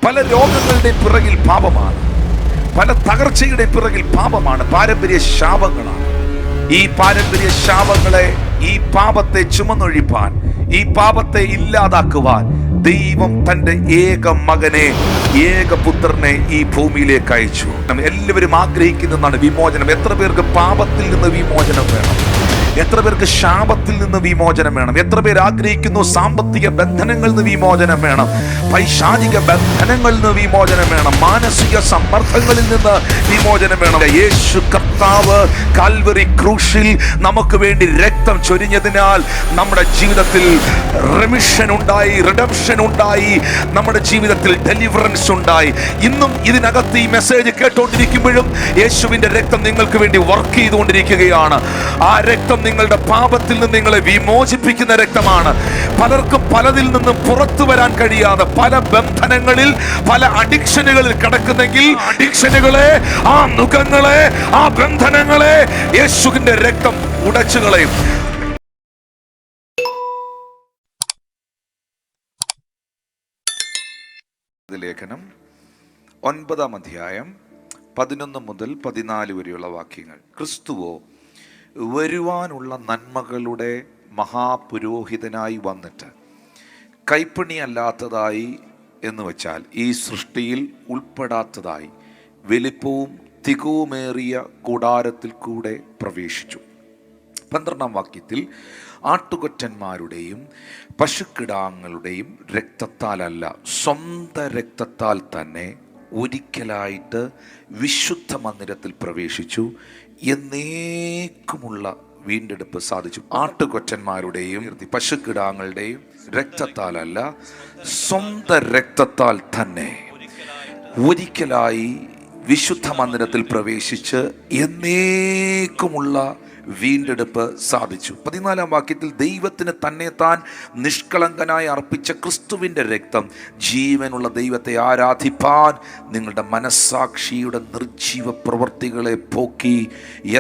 പല രോഗങ്ങളുടെ പിറകിൽ പാപമാണ്, പല തകർച്ചയുടെ പിറകിൽ പാപമാണ്, പാരമ്പര്യ ശാപങ്ങളാണ്. ഈ പാരമ്പര്യ ശാപങ്ങളെ, ഈ പാപത്തെ ചുമന്നൊഴിപ്പാൻ, ഈ പാപത്തെ ഇല്ലാതാക്കുവാൻ ദൈവം തന്റെ ഏക മകനെ, ഏകപുത്രനെ ഈ ഭൂമിയിലേക്ക് അയച്ചു. എല്ലാവരും ആഗ്രഹിക്കുന്നതാണ് വിമോചനം. എത്ര പേർക്ക് പാപത്തിൽ നിന്ന് വിമോചനം വേണം? എത്ര പേർക്ക് ശാപത്തിൽ നിന്ന് വിമോചനം വേണം? എത്ര പേർ ആഗ്രഹിക്കുന്നു സാമ്പത്തിക ബന്ധനങ്ങളിൽ നിന്ന് വിമോചനം വേണം, പൈശാചിക ബന്ധനങ്ങളിൽ നിന്ന് വിമോചനം വേണം, മാനസിക സമ്മർദ്ദങ്ങളിൽ നിന്ന് വിമോചനം വേണം? യേശു കർത്താവ് കാൽവറി ക്രൂശിൽ നമുക്ക് വേണ്ടി രക്തം ചൊരിഞ്ഞതിനാൽ നമ്മുടെ ജീവിതത്തിൽ റെമിഷൻ ഉണ്ടായി, റിഡംഷൻ ഉണ്ടായി, നമ്മുടെ ജീവിതത്തിൽ ഡെലിവറൻസ് ഉണ്ടായി. ഇന്നും ഇതിനകത്ത് ഈ മെസ്സേജ് കേട്ടുകൊണ്ടിരിക്കുമ്പോഴും യേശുവിന്റെ രക്തം നിങ്ങൾക്ക് വേണ്ടി വർക്ക് ചെയ്തുകൊണ്ടിരിക്കുകയാണ്. ആ രക്തം നിങ്ങളുടെ പാപത്തിൽ നിന്ന് നിങ്ങളെ വിമോചിപ്പിക്കുന്ന രക്തമാണ്. പലർക്കും പലതിൽ നിന്നും പുറത്തു വരാൻ കഴിയാതെ പല ബന്ധനങ്ങളിൽ, പല അഡിക്ഷനുകളിൽ കിടക്കുന്നെങ്കിൽ അഡിക്ഷനുകളെ, ആ നുഖങ്ങളെ, ആ ബന്ധനങ്ങളെ യേശുവിന്റെ രക്തം ഉടച്ചു കളയും. ലേഖനം 9-ാം അധ്യായം 11 മുതൽ 14 വരെയുള്ള വാക്യങ്ങൾ. ക്രിസ്തുവോ വരുവാനുള്ള നന്മകളുടെ മഹാപുരോഹിതനായി വന്നിട്ട് കൈപ്പണിയല്ലാത്തതായി എന്ന് വെച്ചാൽ ഈ സൃഷ്ടിയിൽ ഉൾപ്പെടാത്തതായി വലിപ്പവും തികവുമേറിയ കൂടാരത്തിൽ കൂടെ പ്രവേശിച്ചു. 12-ാം വാക്യത്തിൽ ആട്ടുകൊറ്റന്മാരുടെയും പശുക്കിടാങ്ങളുടെയും രക്തത്താലല്ല, സ്വന്തം രക്തത്താൽ തന്നെ ഒരിക്കലായിട്ട് വിശുദ്ധ മന്ദിരത്തിൽ പ്രവേശിച്ചു, എന്നേക്കുമുള്ള വീണ്ടെടുപ്പ് സാധിച്ചു. ആട്ടുകൊറ്റന്മാരുടെയും പശുക്കിടാങ്ങളുടെയും രക്തത്താലല്ല, സ്വന്തം രക്തത്താൽ തന്നെ ഒരിക്കലായി വിശുദ്ധ മന്ദിരത്തിൽ പ്രവേശിച്ച് എന്നേക്കുമുള്ള വീണ്ടെടുപ്പ് സാധിച്ചു. 14-ാം വാക്യത്തിൽ ദൈവത്തിന് തന്നെ താൻ നിഷ്കളങ്കനായി അർപ്പിച്ച ക്രിസ്തുവിൻ്റെ രക്തം ജീവനുള്ള ദൈവത്തെ ആരാധിപ്പാൻ നിങ്ങളുടെ മനസ്സാക്ഷിയുടെ നിർജീവ പ്രവൃത്തികളെ പോക്കി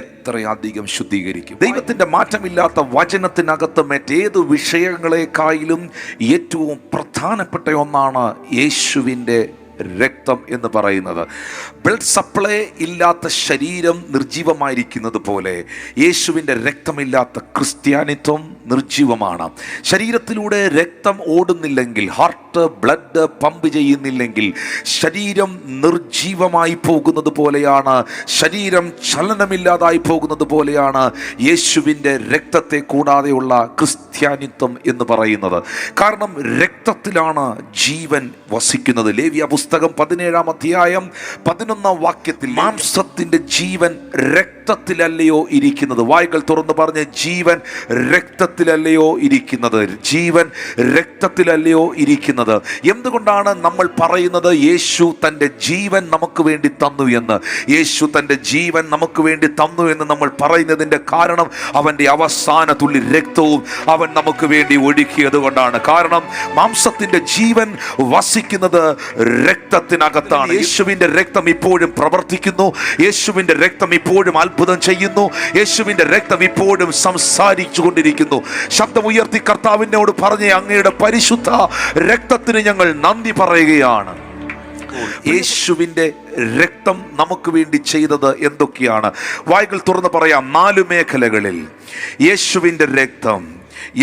എത്രയധികം ശുദ്ധീകരിക്കും. ദൈവത്തിൻ്റെ മാറ്റമില്ലാത്ത വചനത്തിനകത്ത് മറ്റേതു വിഷയങ്ങളെക്കാളും ഏറ്റവും പ്രധാനപ്പെട്ട ഒന്നാണ് യേശുവിൻ്റെ രക്തം എന്ന് പറയുന്നത്. ബ്ലഡ് സപ്ലൈ ഇല്ലാത്ത ശരീരം നിർജീവമായിരിക്കുന്നത് പോലെ യേശുവിൻ്റെ രക്തമില്ലാത്ത ക്രിസ്ത്യാനിത്വം നിർജീവമാണ്. ശരീരത്തിലൂടെ രക്തം ഓടുന്നില്ലെങ്കിൽ, ഹാർട്ട് ബ്ലഡ് പമ്പ് ചെയ്യുന്നില്ലെങ്കിൽ ശരീരം നിർജീവമായി പോകുന്നത് പോലെയാണ്, ശരീരം ചലനമില്ലാതായി പോകുന്നത് പോലെയാണ് യേശുവിൻ്റെ രക്തത്തെ കൂടാതെയുള്ള ക്രിസ്ത്യാനിത്വം എന്ന് പറയുന്നത്. കാരണം രക്തത്തിലാണ് ജീവൻ വസിക്കുന്നത്. ലേവ്യ പുസ്തകം 17-ാം അധ്യായം 11-ാം വാക്യത്തിൽ മാംസത്തിന്റെ ജീവൻ രക്തത്തിലല്ലയോ ഇരിക്കുന്നത്? വായ്കൾ തുറന്ന് പറഞ്ഞ്, ജീവൻ രക്തത്തിലല്ലയോ ഇരിക്കുന്നത്? ജീവൻ രക്തത്തിലല്ലയോ ഇരിക്കുന്നത്? എന്തുകൊണ്ടാണ് നമ്മൾ പറയുന്നത് യേശു തൻ്റെ ജീവൻ നമുക്ക് വേണ്ടി തന്നു എന്ന്? യേശു തൻ്റെ ജീവൻ നമുക്ക് വേണ്ടി തന്നു എന്ന് നമ്മൾ പറയുന്നതിൻ്റെ കാരണം അവൻ്റെ അവസാന തുള്ളി രക്തവും അവൻ നമുക്ക് വേണ്ടി ഒഴുക്കിയത് കൊണ്ടാണ്. കാരണം മാംസത്തിന്റെ ജീവൻ വസിക്കുന്നത് രക്തത്തിനകത്താണ്. യേശുവിന്റെ രക്തം ഇപ്പോഴും പ്രവർത്തിക്കുന്നു. യേശുവിന്റെ രക്തം ഇപ്പോഴും അത്ഭുതം ചെയ്യുന്നു. യേശുവിന്റെ രക്തം ഇപ്പോഴും സംസാരിച്ചു കൊണ്ടിരിക്കുന്നു. ശബ്ദമുയർത്തി കർത്താവിനോട് പറഞ്ഞ്, അങ്ങയുടെ പരിശുദ്ധ രക്തത്തിന് ഞങ്ങൾ നന്ദി പറയുകയാണ്. യേശുവിൻ്റെ രക്തം നമുക്ക് വേണ്ടി ചെയ്തത് എന്തൊക്കെയാണ്? വായ്കൾ തുറന്ന് പറയാം. 4 മേഖലകളിൽ യേശുവിൻ്റെ രക്തം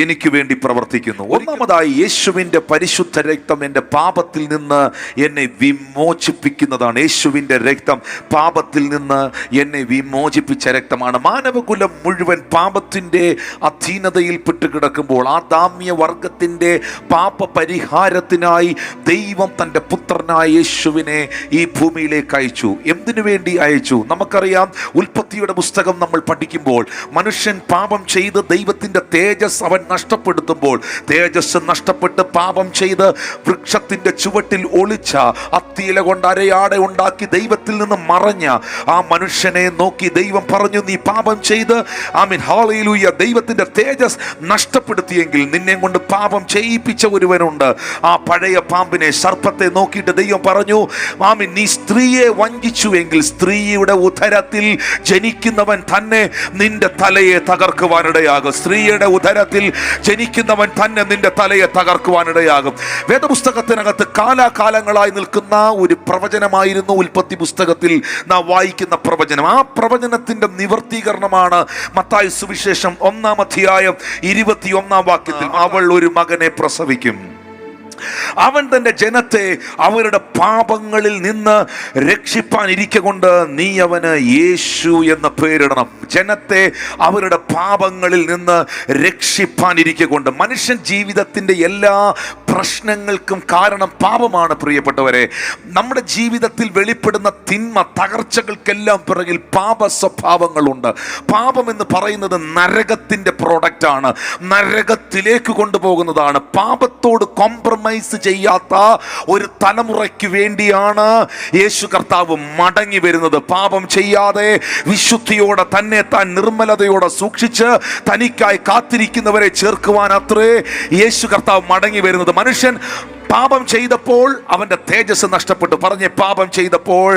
എനിക്ക് വേണ്ടി പ്രവർത്തിക്കുന്നു. ഒന്നാമതായി, യേശുവിൻ്റെ പരിശുദ്ധ രക്തം എൻ്റെ പാപത്തിൽ നിന്ന് എന്നെ വിമോചിപ്പിക്കുന്നതാണ്. യേശുവിൻ്റെ രക്തം പാപത്തിൽ നിന്ന് എന്നെ വിമോചിപ്പിച്ച രക്തമാണ്. മാനവകുലം മുഴുവൻ പാപത്തിൻ്റെ അധീനതയിൽപ്പെട്ട് കിടക്കുമ്പോൾ ആദാമ്യ വർഗത്തിൻ്റെ പാപ പരിഹാരത്തിനായി ദൈവം തൻ്റെ പുത്രനായ യേശുവിനെ ഈ ഭൂമിയിലേക്ക് അയച്ചു. എന്തിനു വേണ്ടി അയച്ചു? നമുക്കറിയാം. ഉൽപ്പത്തിയുടെ പുസ്തകം നമ്മൾ പഠിക്കുമ്പോൾ മനുഷ്യൻ പാപം ചെയ്ത് ദൈവത്തിൻ്റെ തേജസ് അവൻ നഷ്ടപ്പെടുത്തുമ്പോൾ, തേജസ് നഷ്ടപ്പെട്ട് പാപം ചെയ്ത് വൃക്ഷത്തിന്റെ ചുവട്ടിൽ ഒളിച്ച, അത്തിയില കൊണ്ട് അരയാടെ ഉണ്ടാക്കി ദൈവത്തിൽ നിന്ന് മറഞ്ഞ ആ മനുഷ്യനെ നോക്കി ദൈവം പറഞ്ഞു, നീ പാപം ചെയ്ത് ഹല്ലേലൂയ ദൈവത്തിന്റെ തേജസ് നഷ്ടപ്പെടുത്തിയെങ്കിൽ നിന്നെ കൊണ്ട് പാപം ചെയ്യിപ്പിച്ച ഒരുവനുണ്ട്. ആ പഴയ പാമ്പിനെ, സർപ്പത്തെ നോക്കിയിട്ട് ദൈവം പറഞ്ഞു, നീ സ്ത്രീയെ വഞ്ചിച്ചുവെങ്കിൽ സ്ത്രീയുടെ ഉദരത്തിൽ ജനിക്കുന്നവൻ തന്നെ നിന്റെ തലയെ തകർക്കുവാനിടയാകും. സ്ത്രീയുടെ ഉദരത്തിൽ പുസ്തകത്തിൽ ജനിക്കുന്നവൻ തന്നെ നിന്റെ തലയെ തകർക്കുവാനിടയാകും. വേദപുസ്തകത്തിനകത്ത് കാലാകാലങ്ങളായി നിൽക്കുന്ന ഒരു പ്രവചനമായിരുന്നു ഉൽപ്പത്തി പുസ്തകത്തിൽ നാം വായിക്കുന്ന പ്രവചനം. ആ പ്രവചനത്തിന്റെ നിവർത്തീകരണമാണ് മത്തായി സുവിശേഷം 1-ാം അധ്യായം 21-ാം വാക്യത്തിൽ അവൾ ഒരു മകനെ പ്രസവിക്കും, അവൻ തന്റെ ജനത്തെ അവരുടെ പാപങ്ങളിൽ നിന്ന് രക്ഷിപ്പാൻ ഇരിക്കൊണ്ട് നീ അവന് യേശു എന്ന പേരിടണം. ജനത്തെ അവരുടെ പാപങ്ങളിൽ നിന്ന് രക്ഷിപ്പാൻ ഇരിക്കൊണ്ട്. മനുഷ്യൻ ജീവിതത്തിന്റെ എല്ലാ പ്രശ്നങ്ങൾക്കും കാരണം പാപമാണ് പ്രിയപ്പെട്ടവരെ. നമ്മുടെ ജീവിതത്തിൽ വെളിപ്പെടുന്ന തിന്മ തകർച്ചകൾക്കെല്ലാം പിറകിൽ പാപ സ്വഭാവങ്ങളുണ്ട്. പാപം എന്ന് പറയുന്നത് നരകത്തിന്റെ പ്രോഡക്റ്റ് ആണ്, നരകത്തിലേക്ക് കൊണ്ടുപോകുന്നതാണ്. പാപത്തോട് കോംപ്രമൈസ് ചെയ്യാത്ത ഒരു തലമുറയ്ക്ക് വേണ്ടിയാണ് യേശു കർത്താവ് മടങ്ങി വരുന്നത്. പാപം ചെയ്യാതെ വിശുദ്ധിയോടെ തന്നെ താൻ നിർമ്മലതയോടെ സൂക്ഷിച്ച് തനിക്കായി കാത്തിരിക്കുന്നവരെ ചേർക്കുവാൻ അത്രേ യേശു കർത്താവ് മടങ്ങി വരുന്നത്. മനുഷ്യൻ പാപം ചെയ്തപ്പോൾ അവന്റെ തേജസ് നഷ്ടപ്പെട്ടു. പറഞ്ഞേ, പാപം ചെയ്തപ്പോൾ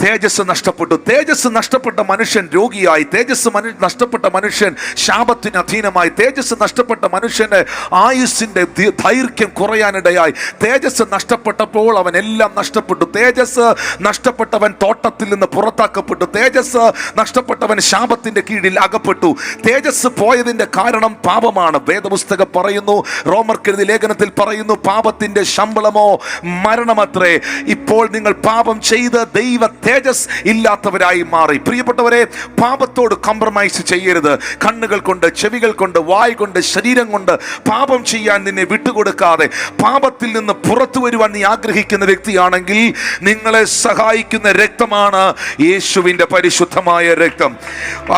തേജസ് നഷ്ടപ്പെട്ടു. തേജസ് നഷ്ടപ്പെട്ട മനുഷ്യൻ രോഗിയായി, തേജസ് നഷ്ടപ്പെട്ട മനുഷ്യൻ ശാപത്തിന് അധീനമായി, തേജസ് നഷ്ടപ്പെട്ട മനുഷ്യന്റെ ആയുസ്സിന്റെ ദൈർഘ്യം കുറയാനിടയായി. തേജസ് നഷ്ടപ്പെട്ടപ്പോൾ അവൻ എല്ലാം നഷ്ടപ്പെട്ടു. തേജസ് നഷ്ടപ്പെട്ടവൻ തോട്ടത്തിൽ നിന്ന് പുറത്താക്കപ്പെട്ടു. തേജസ് നഷ്ടപ്പെട്ടവൻ ശാപത്തിന്റെ കീഴിൽ അകപ്പെട്ടു. തേജസ് പോയതിന്റെ കാരണം പാപമാണ്. വേദപുസ്തകം പറയുന്നു, റോമർക്കെഴുതിയ ലേഖനത്തിൽ പറയുന്നു, പാപത്തിന്റെ ശമ്പളമോ മരണമത്രേ. ഇപ്പോൾ നിങ്ങൾ പാപം ചെയ്ത് ദൈവ തേജസ് ഇല്ലാത്തവരായി മാറി. പ്രിയപ്പെട്ടവരെ, പാപത്തോട് കോംപ്രമൈസ് ചെയ്യരുത്. കണ്ണുകൾ കൊണ്ട്, ചെവികൾ കൊണ്ട്, വായ് കൊണ്ട്, ശരീരം കൊണ്ട് പാപം ചെയ്യാൻ നിന്നെ വിട്ടുകൊടുക്കാതെ പാപത്തിൽ നിന്ന് പുറത്തു വരുവാൻ നീ ആഗ്രഹിക്കുന്ന വ്യക്തിയാണെങ്കിൽ നിങ്ങളെ സഹായിക്കുന്ന രക്തമാണ് യേശുവിന്റെ പരിശുദ്ധമായ രക്തം.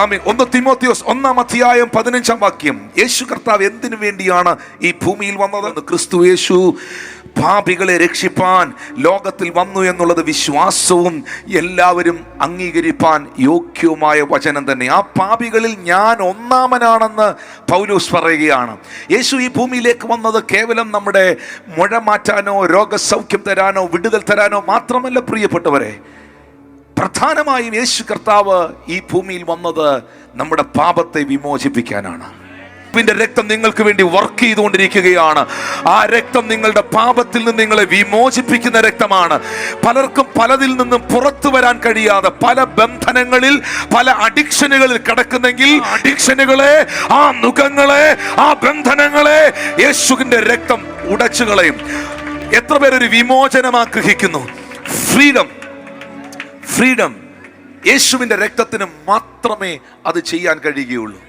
ആമേൻ. 1 തിമോത്തിയോസ് 1-ാം അധ്യായം 15-ാം വാക്യം. യേശു കർത്താവ് എന്തിനു വേണ്ടിയാണ് ഈ ഭൂമിയിൽ വന്നത്? ക്രിസ്തു യേശു പാപികളെ രക്ഷിപ്പാൻ ലോകത്തിൽ വന്നു എന്നുള്ളത് വിശ്വാസവും എല്ലാവരും അംഗീകരിപ്പാൻ യോഗ്യവുമായ വചനം തന്നെ. ആ പാപികളിൽ ഞാൻ ഒന്നാമനാണെന്ന് പൗലോസ് പറയുകയാണ്. യേശു ഈ ഭൂമിയിലേക്ക് വന്നത് കേവലം നമ്മുടെ മുഴ മാറ്റാനോ രോഗസൗഖ്യം തരാനോ വിടുതൽ തരാനോ മാത്രമല്ല പ്രിയപ്പെട്ടവരെ. പ്രധാനമായും യേശു കർത്താവ് ഈ ഭൂമിയിൽ വന്നത് നമ്മുടെ പാപത്തെ വിമോചിപ്പിക്കാനാണ്. രക്തം നിങ്ങൾക്ക് വേണ്ടി വർക്ക് ചെയ്തുകൊണ്ടിരിക്കുകയാണ്. ആ രക്തം നിങ്ങളുടെ പാപത്തിൽ നിന്ന് നിങ്ങളെ വിമോചിപ്പിക്കുന്ന രക്തമാണ്. പലർക്കും പലതിൽ നിന്നും പുറത്തു വരാൻ കഴിയാതെ പല ബന്ധനങ്ങളിൽ, പല അഡിക്ഷനുകളിൽ കിടക്കുന്നെങ്കിൽ അഡിക്ഷനുകളെ, ആ നുഖങ്ങളെ, ആ ബന്ധനങ്ങളെ യേശുവിന്റെ രക്തം ഉടച്ചു കളയും. എത്ര പേരൊരു വിമോചനം ആഗ്രഹിക്കുന്നു? ഫ്രീഡം. ഫ്രീഡം യേശുവിന്റെ രക്തത്തിന് മാത്രമേ അത് ചെയ്യാൻ കഴിയുകയുള്ളൂ.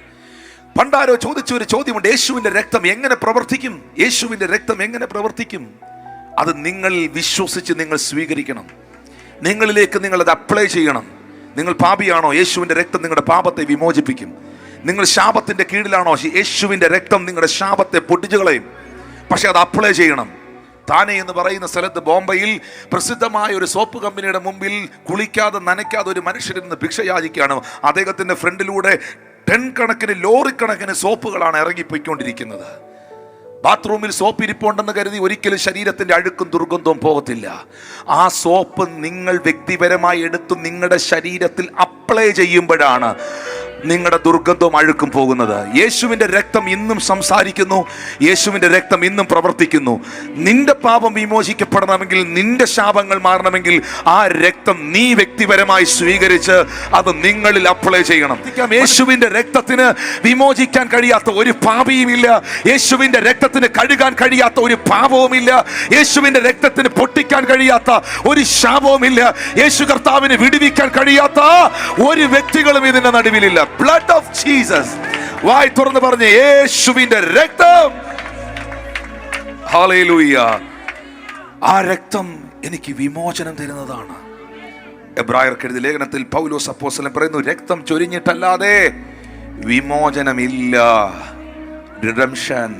പണ്ടാരോ ചോദിച്ച ഒരു ചോദ്യമുണ്ട്, യേശുവിന്റെ രക്തം എങ്ങനെ പ്രവർത്തിക്കും? യേശുവിന്റെ രക്തം എങ്ങനെ പ്രവർത്തിക്കും? അത് നിങ്ങൾ വിശ്വസിച്ച് നിങ്ങൾ സ്വീകരിക്കണം. നിങ്ങളിലേക്ക് നിങ്ങൾ അത് അപ്ലൈ ചെയ്യണം. നിങ്ങൾ പാപിയാണോ? യേശുവിന്റെ രക്തം നിങ്ങളുടെ പാപത്തെ വിമോചിപ്പിക്കും. നിങ്ങൾ ശാപത്തിന്റെ കീഴിലാണോ? യേശുവിന്റെ രക്തം നിങ്ങളുടെ ശാപത്തെ പൊട്ടിച്ചു കളയും. പക്ഷെ അത് അപ്ലൈ ചെയ്യണം. താനെ എന്ന് പറയുന്ന സ്ഥലത്ത്, ബോംബെയിൽ പ്രസിദ്ധമായ ഒരു സോപ്പ് കമ്പനിയുടെ മുമ്പിൽ കുളിക്കാതെ നനയ്ക്കാതെ ഒരു മനുഷ്യരിന്ന് ഭിക്ഷ യാചിക്കുകയാണ്. അദ്ദേഹത്തിന്റെ ഫ്രണ്ടിലൂടെ 10 കണക്കിന് ലോറിക്കണക്കിന് സോപ്പുകളാണ് ഇറങ്ങിപ്പോയിക്കൊണ്ടിരിക്കുന്നത്. ബാത്റൂമിൽ സോപ്പ് ഇരിപ്പുണ്ടെന്ന് കരുതി ഒരിക്കലും ശരീരത്തിന്റെ അഴുക്കും ദുർഗന്ധവും പോകത്തില്ല. ആ സോപ്പ് നിങ്ങൾ വ്യക്തിപരമായി എടുത്ത് നിങ്ങളുടെ ശരീരത്തിൽ അപ്ലൈ ചെയ്യുമ്പോഴാണ് നിങ്ങളുടെ ദുർഗന്ധവും അഴുക്കും പോകുന്നത്. യേശുവിന്റെ രക്തം ഇന്നും സംസാരിക്കുന്നു. യേശുവിന്റെ രക്തം ഇന്നും പ്രവർത്തിക്കുന്നു. നിന്റെ പാപം വിമോചിക്കപ്പെടണമെങ്കിൽ, നിന്റെ ശാപങ്ങൾ മാറണമെങ്കിൽ ആ രക്തം നീ വ്യക്തിപരമായി സ്വീകരിച്ച് അത് നിങ്ങളിൽ അപ്ലൈ ചെയ്യണം. യേശുവിന്റെ രക്തത്തിന് വിമോചിക്കാൻ കഴിയാത്ത ഒരു പാപിയുമില്ല. യേശുവിന്റെ രക്തത്തിന് കഴുകാൻ കഴിയാത്ത ഒരു പാപവുമില്ല. യേശുവിന്റെ രക്തത്തിന് പൊട്ടിക്കാൻ കഴിയാത്ത ഒരു ശാപവുമില്ല. യേശു കർത്താവിന് വിടുവിക്കാൻ കഴിയാത്ത ഒരു വ്യക്തികളും ഇതിന്റെ നടുവിലില്ല. Blood of Jesus. വായ് തുറന്ന് പറഞ്ഞ്, യേശുവിന്റെ രക്തം. ഹല്ലേലൂയ. ആ രക്തം എനിക്ക് വിമോചനം തരുന്നതാണ്. എബ്രായർക്ക് എഴുതിയ ലേഖനത്തിൽ പൗലോസ് അപ്പോസ്തലൻ പറയുന്നു, രക്തം ചൊരിഞ്ഞിട്ടല്ലാതെ വിമോചനമില്ല. റിഡംഷൻ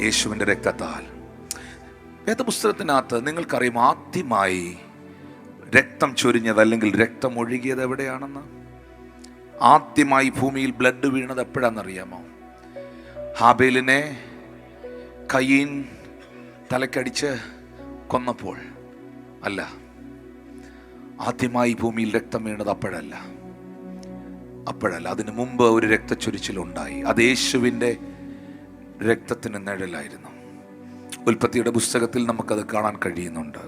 യേശുവിന്റെ രക്തത്താൽ. വേദപുസ്തകത്തിനകത്ത് നിങ്ങൾക്കറിയാം ആദ്യമായി രക്തം ചൊരിഞ്ഞത് അല്ലെങ്കിൽ രക്തം ഒഴുകിയത് എവിടെയാണെന്ന്? ആദ്യമായി ഭൂമിയിൽ ബ്ലഡ് വീണത് എപ്പോഴാണെന്നറിയാമോ? ഹാബേലിനെ കയീൻ തലക്കടിച്ച് കൊന്നപ്പോൾ അല്ല. ആദ്യമായി ഭൂമിയിൽ രക്തം വീണത് അപ്പോഴല്ല. അതിനു മുമ്പ് ഒരു രക്തച്ചൊരിച്ചിലുണ്ടായി. അത് യേശുവിൻ്റെ രക്തത്തിന് നിഴലായിരുന്നു. ഉൽപ്പത്തിയുടെ പുസ്തകത്തിൽ നമുക്കത് കാണാൻ കഴിയുന്നുണ്ട്.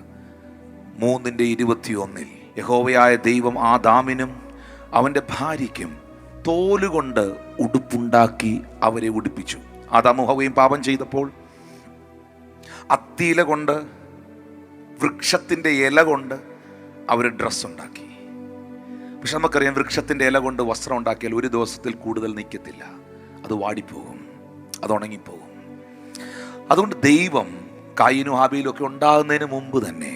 3:21 യഹോവയായ ദൈവം ആദാമിനും അവൻ്റെ ഭാര്യയ്ക്കും തോലുകൊണ്ട് ഉടുപ്പുണ്ടാക്കി അവരെ ഉടുപ്പിച്ചു. ആദാമും ഹവ്വയും പാപം ചെയ്തപ്പോൾ അത്തിയില കൊണ്ട്, വൃക്ഷത്തിൻ്റെ ഇല കൊണ്ട് അവർ ഡ്രസ്സ് ഉണ്ടാക്കി. പക്ഷെ നമുക്കറിയാം, വൃക്ഷത്തിൻ്റെ ഇല കൊണ്ട് വസ്ത്രം ഉണ്ടാക്കിയാൽ ഒരു ദിവസത്തിൽ കൂടുതൽ നിൽക്കത്തില്ല, അത് വാടിപ്പോകും, അത് ഉണങ്ങിപ്പോകും. അതുകൊണ്ട് ദൈവം കായീനും ഹാബീലും ഒക്കെ ഉണ്ടാകുന്നതിന് മുമ്പ് തന്നെ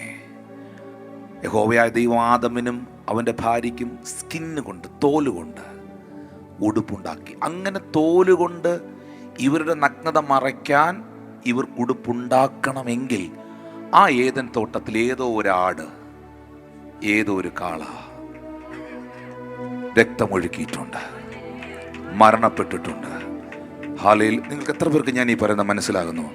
യഹോവയായ ദൈവം ആദമിനും അവൻ്റെ ഭാര്യയ്ക്കും സ്കിന്ന് കൊണ്ട്, തോലുകൊണ്ട് ഉടുപ്പുണ്ടാക്കി. അങ്ങനെ തോലുകൊണ്ട് ഇവരുടെ നഗ്നത മറയ്ക്കാൻ ഇവർക്ക് ഉടുപ്പുണ്ടാക്കണമെങ്കിൽ ആ ഏദൻ തോട്ടത്തിൽ ഏതോ ഒരാട്, ഏതോ ഒരു കാള രക്തമൊഴുക്കിയിട്ടുണ്ട്, മരണപ്പെട്ടിട്ടുണ്ട്. ഹാലയിൽ നിങ്ങൾക്ക് എത്ര പേർക്ക് ഞാൻ ഈ പറയുന്നത് മനസ്സിലാകുന്നു?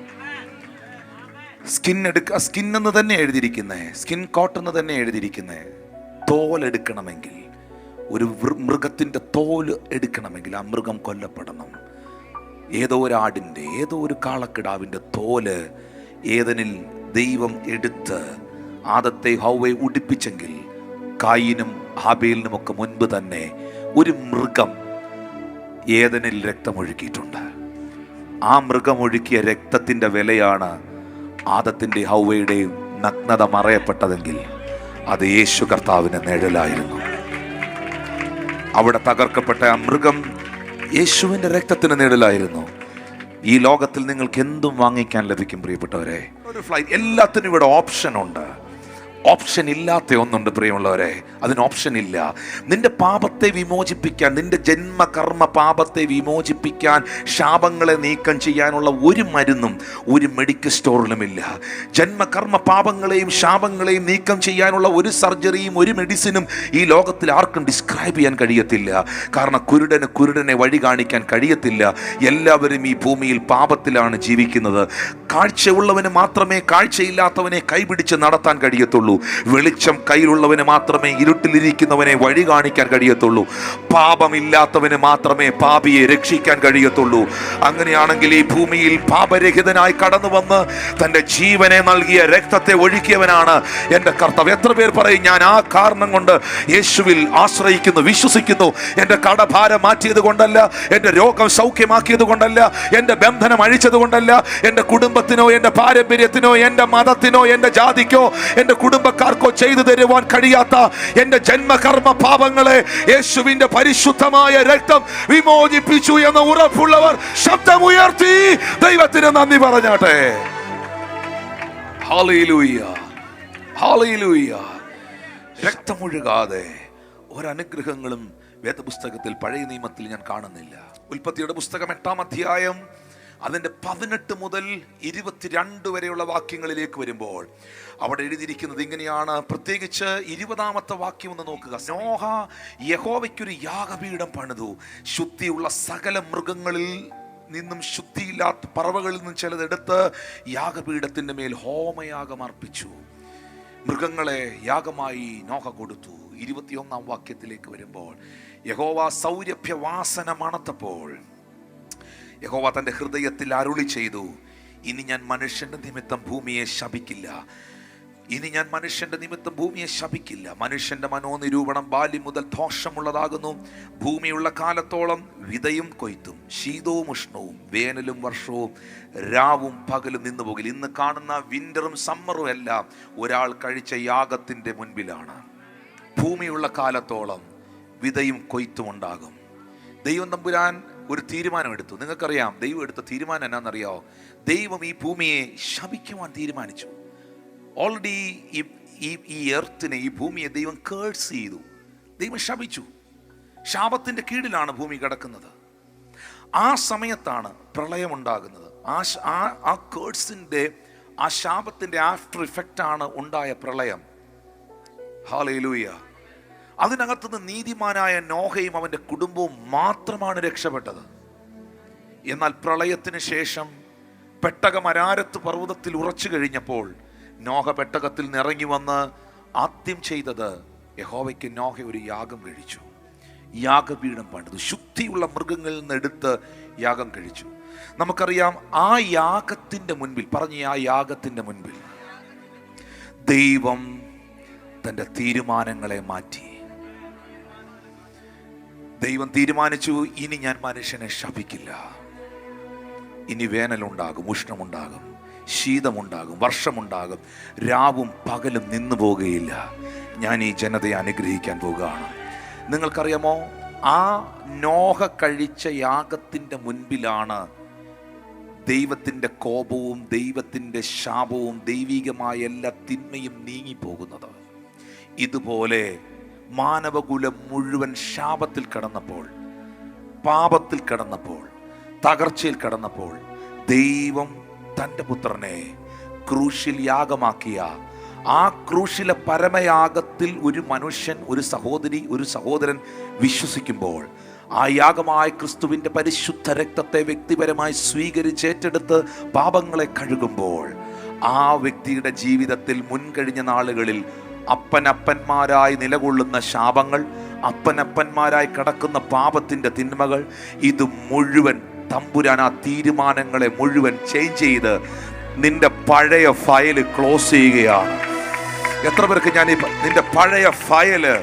സ്കിന്നെന്ന് തന്നെ എഴുതിയിരിക്കുന്നത്, സ്കിൻ കോട്ട് എന്ന് തന്നെ എഴുതിയിരിക്കുന്നത്. തോലെടുക്കണമെങ്കിൽ, ഒരു മൃഗത്തിൻ്റെ തോല് എടുക്കണമെങ്കിൽ ആ മൃഗം കൊല്ലപ്പെടണം. ഏതോ ഒരു ആടിൻ്റെ, ഏതോ ഒരു കാളക്കിടാവിൻ്റെ തോല് ഏദനിൽ ദൈവം എടുത്ത് ആദത്തെ ഹൗവയെ ഉടുപ്പിച്ചെങ്കിൽ കായീനും ഹാബേലിനും ഒക്കെ മുൻപ് തന്നെ ഒരു മൃഗം ഏദനിൽ രക്തമൊഴുക്കിയിട്ടുണ്ട്. ആ മൃഗമൊഴുക്കിയ രക്തത്തിൻ്റെ വിലയാണ് ആദത്തിൻ്റെ ഹൗവയുടെയും നഗ്നത മറയപ്പെട്ടതെങ്കിൽ അത് യേശു കർത്താവിന് നിഴലായിരുന്നു. അവിടെ തകർക്കപ്പെട്ട ആ മൃഗം യേശുവിൻ്റെ രക്തത്തിന് നിഴലായിരുന്നു. ഈ ലോകത്തിൽ നിങ്ങൾക്ക് എന്തും വാങ്ങിക്കാൻ ലഭിക്കും പ്രിയപ്പെട്ടവരെ. ഒരു ഫ്ലൈറ്റ്, എല്ലാത്തിനും ഇവിടെ ഓപ്ഷൻ ഉണ്ട്. ഓപ്ഷൻ ഇല്ലാത്ത ഒന്നുണ്ട് പ്രിയമുള്ളവരെ, അതിന് ഓപ്ഷൻ ഇല്ല. നിന്റെ പാപത്തെ വിമോചിപ്പിക്കാൻ, നിന്റെ ജന്മകർമ്മ പാപത്തെ വിമോചിപ്പിക്കാൻ, ശാപങ്ങളെ നീക്കം ചെയ്യാനുള്ള ഒരു മരുന്നും ഒരു മെഡിക്കൽ സ്റ്റോറിലുമില്ല. ജന്മകർമ്മ പാപങ്ങളെയും ശാപങ്ങളെയും നീക്കം ചെയ്യാനുള്ള ഒരു സർജറിയും ഒരു മെഡിസിനും ഈ ലോകത്തിൽ ആർക്കും ഡിസ്ക്രൈബ് ചെയ്യാൻ കഴിയത്തില്ല. കാരണം കുരുടനെ വഴി കാണിക്കാൻ കഴിയത്തില്ല. എല്ലാവരും ഈ ഭൂമിയിൽ പാപത്തിലാണ് ജീവിക്കുന്നത്. കാഴ്ചയുള്ളവന് മാത്രമേ കാഴ്ചയില്ലാത്തവനെ കൈപിടിച്ച് നടത്താൻ കഴിയത്തുള്ളൂ. വെളിച്ചം കയ്യിലുള്ളവന് മാത്രമേ ഇരുട്ടിലിരിക്കുന്നവനെ വഴി കാണിക്കാൻ കഴിയത്തുള്ളൂ. പാപമില്ലാത്തവന് മാത്രമേ പാപിയെ രക്ഷിക്കാൻ കഴിയത്തുള്ളൂ. അങ്ങനെയാണെങ്കിൽ ഈ ഭൂമിയിൽ പാപരഹിതനായി കടന്നു വന്ന് തൻ്റെ ജീവനെ നൽകിയ, രക്തത്തെ ഒഴുക്കിയവനാണ് എൻ്റെ കർത്താവ്. എത്ര പേർ പറയും, ഞാൻ ആ കാരണം കൊണ്ട് യേശുവിൽ ആശ്രയിക്കുന്നു, വിശ്വസിക്കുന്നു. എൻ്റെ കടഭാരം മാറ്റിയത് കൊണ്ടല്ല, എൻ്റെ രോഗം സൗഖ്യമാക്കിയത് കൊണ്ടല്ല, എൻ്റെ ബന്ധനം അഴിച്ചത് കൊണ്ടല്ല, എൻ്റെ കുടുംബത്തിനോ, എൻ്റെ പാരമ്പര്യത്തിനോ, എൻ്റെ മതത്തിനോ, എൻ്റെ ജാതിക്കോ, എൻ്റെ കുടുംബക്കാർക്കോ ചെയ്തു തരുവാൻ കഴിയാത്ത എൻ്റെ ജന്മകർമ്മ പാപങ്ങളെ യേശുവിൻ്റെ പരിശുദ്ധമായ രക്തം വിമോചിപ്പിച്ചു എന്ന ഉറപ്പുള്ളവർ ശബ്ദമുയർത്തി ദൈവത്തിന് നന്ദി പറഞ്ഞാട്ടെ. Hallelujah, hallelujah. രക്തമൊഴുകാതെ ഒരനുഗ്രഹങ്ങളും വേദപുസ്തകത്തിൽ, പഴയ നിയമത്തിൽ ഞാൻ കാണുന്നില്ല. ഉൽപ്പത്തിയുടെ പുസ്തകം 8-ാം അധ്യായം അതിൻ്റെ 18 മുതൽ 22 വരെയുള്ള വാക്യങ്ങളിലേക്ക് വരുമ്പോൾ അവിടെ എഴുതിയിരിക്കുന്നത് ഇങ്ങനെയാണ്. പ്രത്യേകിച്ച് 20-ാമത്തെ വാക്യം ഒന്ന് നോക്കുക. നോഹ യഹോവയ്ക്കൊരു യാഗപീഠം പണിതു, ശുദ്ധിയുള്ള സകല മൃഗങ്ങളിൽ നിന്നും ശുദ്ധിയില്ലാത്ത പറവകളിൽ നിന്നും ചിലതെടുത്ത് യാഗപീഠത്തിൻ്റെ മേൽ ഹോമയാഗം അർപ്പിച്ചു. മൃഗങ്ങളെ യാഗമായി നോഹ കൊടുത്തു. 21-ാം വാക്യത്തിലേക്ക് വരുമ്പോൾ യഹോവ സൗരഭ്യവാസന മണത്തപ്പോൾ യഹോവ തൻ്റെ ഹൃദയത്തിൽ അരുളി ചെയ്തു, ഇനി ഞാൻ മനുഷ്യന്റെ നിമിത്തം ഭൂമിയെ ശപിക്കില്ല. ഇനി ഞാൻ മനുഷ്യന്റെ നിമിത്തം ഭൂമിയെ ശപിക്കില്ല. മനുഷ്യന്റെ മനോനിരൂപണം ബാല്യം മുതൽ ദോഷമുള്ളതാകുന്നു. ഭൂമിയുള്ള കാലത്തോളം വിതയും കൊയ്ത്തും, ശീതവും ഉഷ്ണവും, വേനലും വർഷവും, രാവും പകലും നിന്നു പോകില്ല. ഇന്ന് കാണുന്ന വിന്ററും സമ്മറും എല്ലാം ഒരാൾ കഴിച്ച യാഗത്തിന്റെ മുൻപിലാണ്. ഭൂമിയുള്ള കാലത്തോളം വിതയും കൊയ്ത്തും ഉണ്ടാകും. ദൈവം തമ്പുരാൻ ഒരു തീരുമാനമെടുത്തു. നിങ്ങൾക്കറിയാം ദൈവം എടുത്ത തീരുമാനം എന്നാണെന്നറിയാമോ? ദൈവം ഈ ഭൂമിയെ ശപിക്കുവാൻ തീരുമാനിച്ചു. ഓൾറെഡി ഈ എർത്തിനെ, ഈ ഭൂമിയെ ദൈവം കേഴ്സ് ചെയ്തു. ദൈവം ശപിച്ചു. ശാപത്തിൻ്റെ കീഴിലാണ് ഭൂമി കിടക്കുന്നത്. ആ സമയത്താണ് പ്രളയമുണ്ടാകുന്നത്. ആ കേഴ്സിൻ്റെ, ആ ശാപത്തിൻ്റെ ആഫ്റ്റർ ഇഫക്റ്റാണ് ഉണ്ടായ പ്രളയം. ഹല്ലേലൂയ. അതിനകത്തുനിന്ന് നീതിമാനായ നോഹയും അവൻ്റെ കുടുംബവും മാത്രമാണ് രക്ഷപ്പെട്ടത്. എന്നാൽ പ്രളയത്തിന് ശേഷം പെട്ടകം അരാരത്ത് പർവ്വതത്തിൽ ഉറച്ചു കഴിഞ്ഞപ്പോൾ നോഹ പെട്ടകത്തിൽ നിറങ്ങി വന്ന് ആദ്യം ചെയ്തത് യഹോവയ്ക്ക് നോഹ ഒരു യാഗം കഴിച്ചു. യാഗപീഠം പണിതു. ശുദ്ധിയുള്ള മൃഗങ്ങളിൽ നിന്ന് എടുത്ത് യാഗം കഴിച്ചു. നമുക്കറിയാം, ആ യാഗത്തിൻ്റെ മുൻപിൽ, ആ യാഗത്തിൻ്റെ മുൻപിൽ ദൈവം തൻ്റെ തീരുമാനങ്ങളെ മാറ്റി. ദൈവം തീരുമാനിച്ചു, ഇനി ഞാൻ മനുഷ്യനെ ശപിക്കില്ല. ഇനി വേനലുണ്ടാകും, ഉഷ്ണമുണ്ടാകും, ശീതമുണ്ടാകും, വർഷമുണ്ടാകും, രാവും പകലും നിന്നു പോകുകയില്ല. ഞാൻ ഈ ജനതയെ അനുഗ്രഹിക്കാൻ പോകുകയാണ്. നിങ്ങൾക്കറിയാമോ, ആ നോഹ കഴിച്ച യാഗത്തിൻ്റെ മുൻപിലാണ് ദൈവത്തിൻ്റെ കോപവും ദൈവത്തിൻ്റെ ശാപവും ദൈവികമായ എല്ലാ തിന്മയും നീങ്ങിപ്പോകുന്നത്. ഇതുപോലെ മാനവകുലം മുഴുവൻ ശാപത്തിൽ കിടന്നപ്പോൾ, പാപത്തിൽ കിടന്നപ്പോൾ, തകർച്ചയിൽ കിടന്നപ്പോൾ ദൈവം തൻ്റെ പുത്രനെ ക്രൂശിൽ യാഗമാക്കിയ ആ ക്രൂശിലെ പരമയാഗത്തിൽ ഒരു മനുഷ്യൻ, ഒരു സഹോദരി, ഒരു സഹോദരൻ വിശ്വസിക്കുമ്പോൾ, ആ യാഗമായ ക്രിസ്തുവിൻ്റെ പരിശുദ്ധ രക്തത്തെ വ്യക്തിപരമായി സ്വീകരിച്ചേറ്റെടുത്ത് പാപങ്ങളെ കഴുകുമ്പോൾ, ആ വ്യക്തിയുടെ ജീവിതത്തിൽ മുൻകഴിഞ്ഞ നാളുകളിൽ അപ്പനപ്പന്മാരായി നിലകൊള്ളുന്ന ശാപങ്ങൾ, അപ്പനപ്പന്മാരായി കിടക്കുന്ന പാപത്തിൻ്റെ തിന്മകൾ, ഇത് മുഴുവൻ തമ്പുരാൻ ആ തീരുമാനങ്ങളെ മുഴുവൻ ചേഞ്ച് ചെയ്ത് നിന്റെ പഴയ ഫയല് ക്ലോസ് ചെയ്യുകയാണ്. എത്ര പേർക്ക് ഞാൻ നിന്റെ പഴയ ഫയല്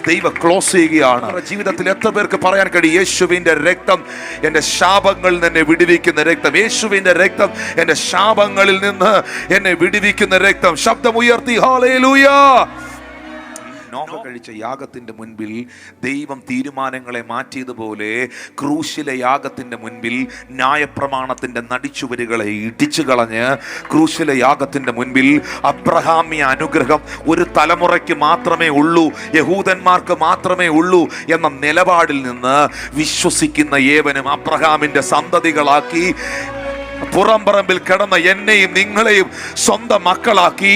ദൈവം ക്ലോസ് ചെയ്യുകയാണ്? ജീവിതത്തിൽ എത്ര പേർക്ക് പറയാൻ കഴിയും, യേശുവിന്റെ രക്തം എൻ്റെ ശാപങ്ങളിൽ നിന്ന് വിടുവിക്കുന്ന രക്തം, യേശുവിന്റെ രക്തം എൻ്റെ ശാപങ്ങളിൽ നിന്ന് എന്നെ വിടുവിക്കുന്ന രക്തം? ശബ്ദമുയർത്തി ഹല്ലേലൂയ. നോഹ കഴിച്ച യാഗത്തിന്റെ മുൻപിൽ ദൈവം തീരുമാനങ്ങളെ മാറ്റിയതുപോലെ ക്രൂശിലെ യാഗത്തിന്റെ മുൻപിൽ ന്യായപ്രമാണത്തിന്റെ നടിച്ചുവരുകളെ ഇടിച്ചു കളഞ്ഞ് ക്രൂശിലെ യാഗത്തിന്റെ മുൻപിൽ അബ്രഹാമ്യ അനുഗ്രഹം ഒരു തലമുറയ്ക്ക് മാത്രമേ ഉള്ളൂ, യഹൂദന്മാർക്ക് മാത്രമേ ഉള്ളൂ എന്ന നിലപാടിൽ നിന്ന് വിശ്വസിക്കുന്ന ഏവനും അബ്രഹാമിന്റെ സന്തതികളാക്കി പുറംപറമ്പിൽ കിടന്ന എന്നെയും നിങ്ങളെയും സ്വന്തം മക്കളാക്കി,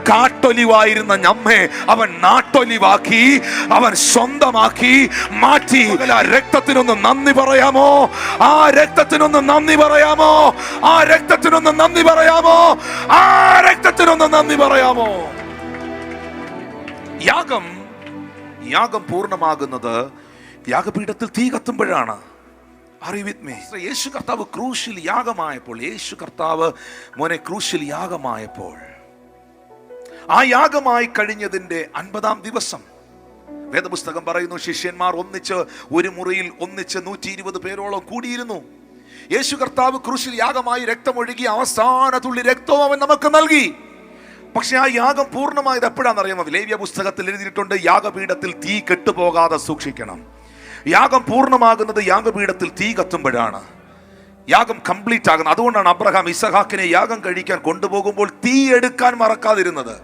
കാട്ടൊലിവായിരുന്ന നമ്മെ അവൻ നാട്ടൊലിവാക്കി, അവൻ സ്വന്തമാക്കി മാറ്റി. ആ രക്തത്തിനൊന്ന് നന്ദി പറയാമോ? ആ രക്തത്തിനൊന്ന് നന്ദി പറയാമോ? ആ രക്തത്തിനൊന്ന് നന്ദി പറയാമോ? ആ രക്തത്തിനൊന്ന് നന്ദി പറയാമോ? യാഗം പൂർണ്ണമാകുന്നത് യാഗപീഠത്തിൽ തീ കത്തുമ്പോഴാണ്. യേശു കർത്താവ് ക്രൂശിൽ യാഗമായപ്പോൾ, യേശു കർത്താവ് മോനെ ക്രൂശിൽ യാഗമായപ്പോൾ, ആ യാഗമായി കഴിഞ്ഞതിന്റെ 50-ാം ദിവസം വേദപുസ്തകം പറയുന്നു, ശിഷ്യന്മാർ ഒന്നിച്ച് ഒരു മുറിയിൽ ഒന്നിച്ച് 120 പേരോളം കൂടിയിരുന്നു. യേശു കർത്താവ് ക്രൂശിൽ യാഗമായി രക്തമൊഴുകി അവസാന തുള്ളി രക്തവും അവൻ നമുക്ക് നൽകി. പക്ഷെ ആ യാഗം പൂർണ്ണമായത് എപ്പോഴാണെന്നറിയാമോ? ലേവ്യ പുസ്തകത്തിൽ എഴുതിയിട്ടുണ്ട്, യാഗപീഠത്തിൽ തീ കെട്ടുപോകാതെ സൂക്ഷിക്കണം. യാഗം പൂർണ്ണമാകുന്നത് യാഗപീഠത്തിൽ തീ കത്തുമ്പോഴാണ്. യാഗം കംപ്ലീറ്റ് ആകുന്നത്. അതുകൊണ്ടാണ് അബ്രഹാം ഇസഹാക്കിനെ യാഗം കഴിക്കാൻ കൊണ്ടുപോകുമ്പോൾ തീ എടുക്കാൻ മറക്കാതിരുന്നത്.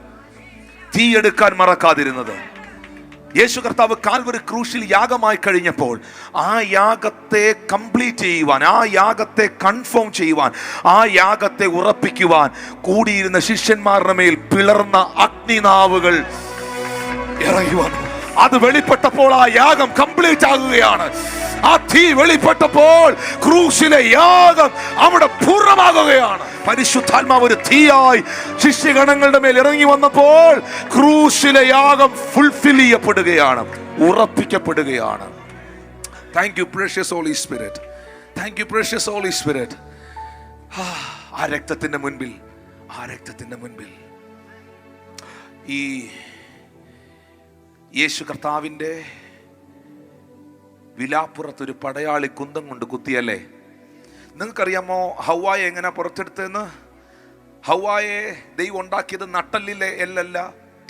യേശു കർത്താവ് കാൽവരി ക്രൂശിൽ യാഗമായി കഴിഞ്ഞപ്പോൾ ആ യാഗത്തെ കംപ്ലീറ്റ് ചെയ്യുവാൻ, ആ യാഗത്തെ കൺഫേം ചെയ്യുവാൻ, ആ യാഗത്തെ ഉറപ്പിക്കുവാൻ കൂടിയിരുന്ന ശിഷ്യന്മാരുടെ മേൽ പിളർന്ന അഗ്നിനാവുകൾ ഇറങ്ങി വന്നു. അത് വെളിപ്പെട്ടപ്പോൾ ആ യാഗം കംപ്ലീറ്റ് ആകുകയാണ്. ആ തീ വെളിപ്പെട്ടപ്പോൾ ക്രൂശിലെ യാഗം അവിടെ പൂർണ്ണമാകുകയാണ്. പരിശുദ്ധാത്മാവ് ഒരു തീയായി ശിഷ്യഗണങ്ങളുടെ മേൽ ഇറങ്ങി വന്നപ്പോൾ ക്രൂശിലെ യാഗം ഫുൾഫിൽ ചെയ്യപ്പെടുകയാണ്, ഉറപ്പിക്കപ്പെടുകയാണ്. Thank you precious Holy Spirit, thank you precious Holy Spirit. ആ രക്തത്തിന്റെ മുൻപിൽ ഈ യേശു കർത്താവിൻ്റെ വിലാപ്പുറത്തൊരു പടയാളി കുന്തം കൊണ്ട് കുത്തിയല്ലേ? നിങ്ങൾക്കറിയാമോ ഹവ്വായെ എങ്ങനെ പുറത്തെടുത്തതെന്ന്? ഹവ്വായെ ദൈവം ഉണ്ടാക്കിയത് നട്ടലിലെ എല്ലല്ല,